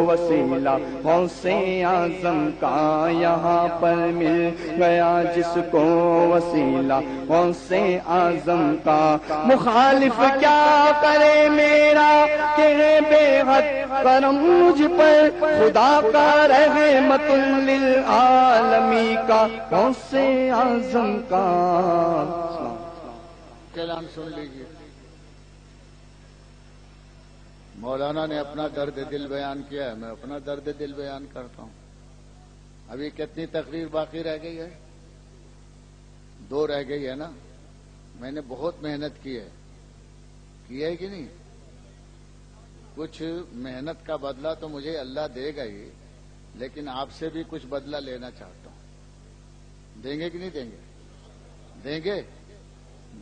وسیلہ غوث اعظم کا، یہاں پر مل گیا جس کو وسیلہ غوث اعظم کا۔ مخالف کیا کرے میرا کہ ہے بے حد کرم مجھ پر، خدا کا رحمت للعالمی کا غوث اعظم کا۔ کلام سن لیجیے، مولانا نے اپنا درد دل بیان کیا ہے، میں اپنا درد دل بیان کرتا ہوں۔ ابھی کتنی تقریر باقی رہ گئی ہے؟ 2 رہ گئی ہے نا۔ میں نے بہت محنت کی ہے کہ نہیں؟ کچھ محنت کا بدلہ تو مجھے اللہ دے گا ہی، لیکن آپ سے بھی کچھ بدلہ لینا چاہتا ہوں۔ دیں گے کہ نہیں دیں گے؟ دیں گے؟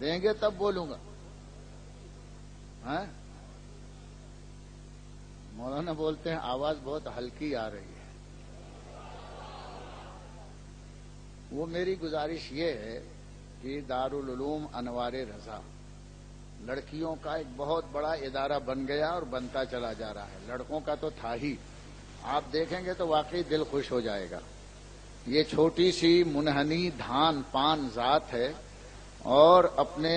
دیں گے تب بولوں گا۔ ہاں مولانا بولتے ہیں آواز بہت ہلکی آ رہی ہے۔ وہ میری گزارش یہ ہے کہ دارالعلوم انوار رضا لڑکیوں کا ایک بہت بڑا ادارہ بن گیا اور بنتا چلا جا رہا ہے، لڑکوں کا تو تھا ہی، آپ دیکھیں گے تو واقعی دل خوش ہو جائے گا۔ یہ چھوٹی سی منحنی دھان پان ذات ہے اور اپنے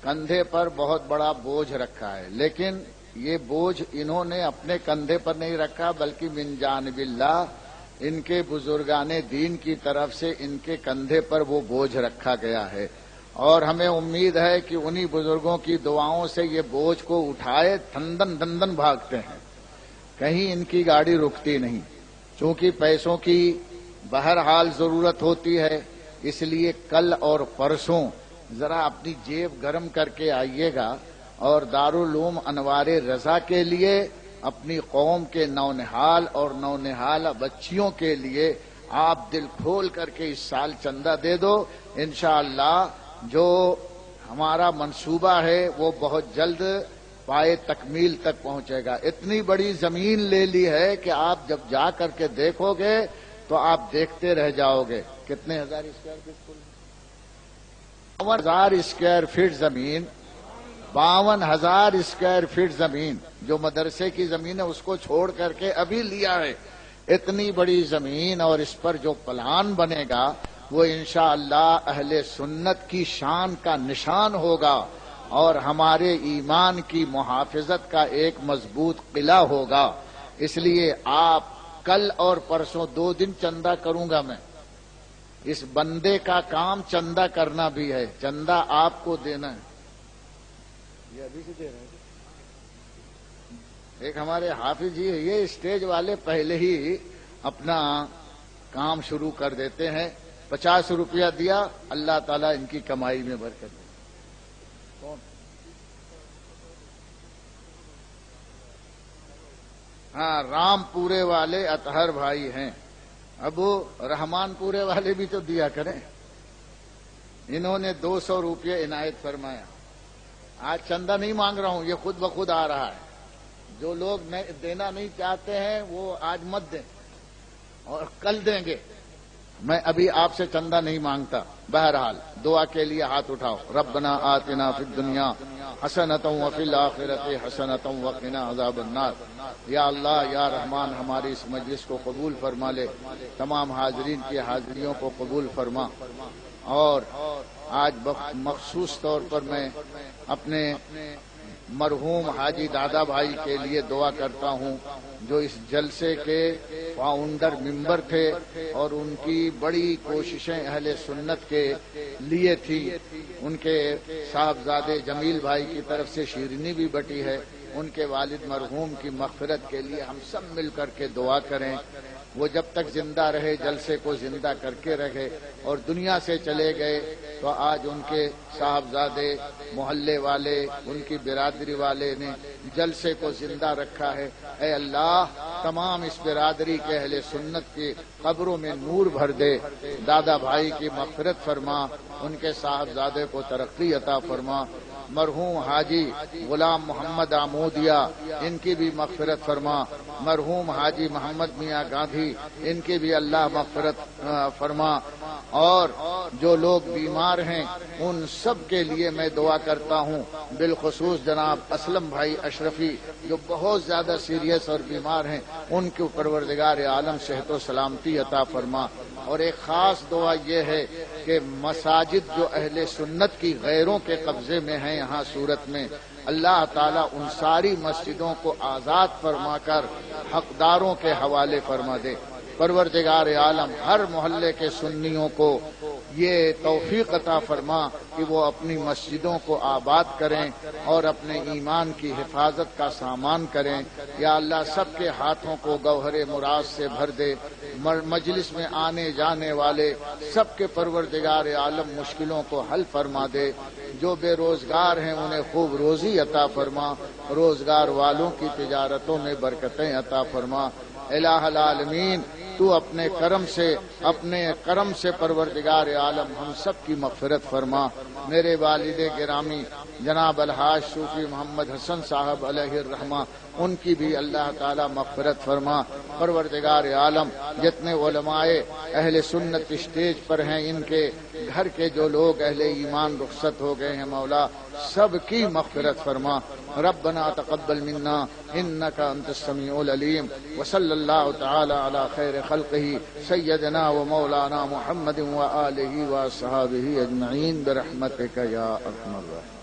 کندھے پر بہت بڑا بوجھ رکھا ہے، لیکن یہ بوجھ انہوں نے اپنے کندھے پر نہیں رکھا بلکہ من جانب اللہ، ان کے بزرگان دین کی طرف سے ان کے کندھے پر وہ بوجھ رکھا گیا ہے، اور ہمیں امید ہے کہ انہی بزرگوں کی دعاؤں سے یہ بوجھ کو اٹھائے دھندن دندن بھاگتے ہیں، کہیں ان کی گاڑی رکتی نہیں، چونکہ پیسوں کی بہرحال ضرورت ہوتی ہے، اس لیے کل اور پرسوں ذرا اپنی جیب گرم کر کے آئیے گا، اور دارالعلوم انوار رضا کے لیے اپنی قوم کے نونہال اور نونہال بچیوں کے لیے آپ دل کھول کر کے اس سال چندہ دے دو، انشاءاللہ جو ہمارا منصوبہ ہے وہ بہت جلد پائے تکمیل تک پہنچے گا۔ اتنی بڑی زمین لے لی ہے کہ آپ جب جا کر کے دیکھو گے تو آپ دیکھتے رہ جاؤ گے۔ کتنے ہزار اسکوائر فٹ؟ 52,000 اسکوائر فٹ زمین، 52,000 اسکوائر فٹ زمین جو مدرسے کی زمین ہے اس کو چھوڑ کر کے ابھی لیا ہے۔ اتنی بڑی زمین اور اس پر جو پلان بنے گا وہ انشاءاللہ اہل سنت کی شان کا نشان ہوگا اور ہمارے ایمان کی محافظت کا ایک مضبوط قلعہ ہوگا۔ اس لیے آپ کل اور پرسوں 2 دن چندہ کروں گا میں۔ اس بندے کا کام چندہ کرنا بھی ہے، چندہ آپ کو دینا ہے۔ یہ ابھی سے دے رہے ہیں۔ ایک ہمارے حافظ جی ہے، یہ اسٹیج والے پہلے ہی اپنا کام شروع کر دیتے ہیں۔ 50 روپیہ دیا، اللہ تعالیٰ ان کی کمائی میں برکت دے۔ کون؟ ہاں، رام پورے والے اطہر بھائی ہیں۔ ابو رحمان پورے والے بھی تو دیا کریں۔ انہوں نے 200 روپے عنایت فرمایا۔ آج چندہ نہیں مانگ رہا ہوں، یہ خود بخود آ رہا ہے۔ جو لوگ دینا نہیں چاہتے ہیں وہ آج مت دیں اور کل دیں گے۔ میں ابھی آپ سے چندہ نہیں مانگتا۔ بہرحال دعا کے لیے ہاتھ اٹھاؤ۔ ربنا آتنا فی الدنیا حسنۃ وفی الآخرۃ حسنۃ وقنا عذاب النار۔ یا اللہ یا رحمان ہماری اس مجلس کو قبول فرما لے، تمام حاضرین کی حاضریوں کو قبول فرما، اور آج مخصوص طور پر میں اپنے مرحوم حاجی دادا بھائی کے لیے دعا کرتا ہوں جو اس جلسے کے فاؤنڈر ممبر تھے اور ان کی بڑی کوششیں اہل سنت کے لیے تھی۔ ان کے صاحبزادے جمیل بھائی کی طرف سے شیرینی بھی بٹی ہے۔ ان کے والد مرحوم کی مغفرت کے لیے ہم سب مل کر کے دعا کریں۔ وہ جب تک زندہ رہے جلسے کو زندہ کر کے رکھے، اور دنیا سے چلے گئے تو آج ان کے صاحبزادے محلے والے ان کی برادری والے نے جلسے کو زندہ رکھا ہے۔ اے اللہ تمام اس برادری کے اہل سنت کی قبروں میں نور بھر دے، دادا بھائی کی مغفرت فرما، ان کے صاحبزادے کو ترقی عطا فرما، مرحوم حاجی غلام محمد آمودیہ ان کی بھی مغفرت فرما، مرحوم حاجی محمد میاں گاندھی ان کی بھی اللہ مغفرت فرما، اور جو لوگ بیمار ہیں ان سب کے لیے میں دعا کرتا ہوں، بالخصوص جناب اسلم بھائی اشرفی جو بہت زیادہ سیریس اور بیمار ہیں، ان کے پروردگار عالم صحت و سلامتی عطا فرما۔ اور ایک خاص دعا یہ ہے کہ مساجد جو اہل سنت کی غیروں کے قبضے میں ہیں یہاں صورت میں، اللہ تعالیٰ ان ساری مسجدوں کو آزاد فرما کر حقداروں کے حوالے فرما دے۔ پروردگار عالم ہر محلے کے سنیوں کو یہ توفیق عطا فرما کہ وہ اپنی مسجدوں کو آباد کریں اور اپنے ایمان کی حفاظت کا سامان کریں۔ یا اللہ سب کے ہاتھوں کو گوہر مراد سے بھر دے، مجلس میں آنے جانے والے سب کے پروردگار عالم مشکلوں کو حل فرما دے، جو بے روزگار ہیں انہیں خوب روزی عطا فرما، روزگار والوں کی تجارتوں میں برکتیں عطا فرما۔ الہ العالمین تو اپنے کرم سے پروردگار عالم ہم سب کی مغفرت فرما۔ میرے والد گرامی جناب الحاج صوفی محمد حسن صاحب علیہ الرحمہ ان کی بھی اللہ تعالی مغفرت فرما۔ پروردگار عالم جتنے علماء اہل سنت اسٹیج پر ہیں ان کے گھر کے جو لوگ اہل ایمان رخصت ہو گئے ہیں مولا سب کی مغفرت فرما۔ ربنا تقبل منا انك انت السميع العليم وصلى الله تعالى على خير خلقه سيدنا ومولانا محمد وآله وصحبه اجمعين برحمتك يا ارحم الراحمين۔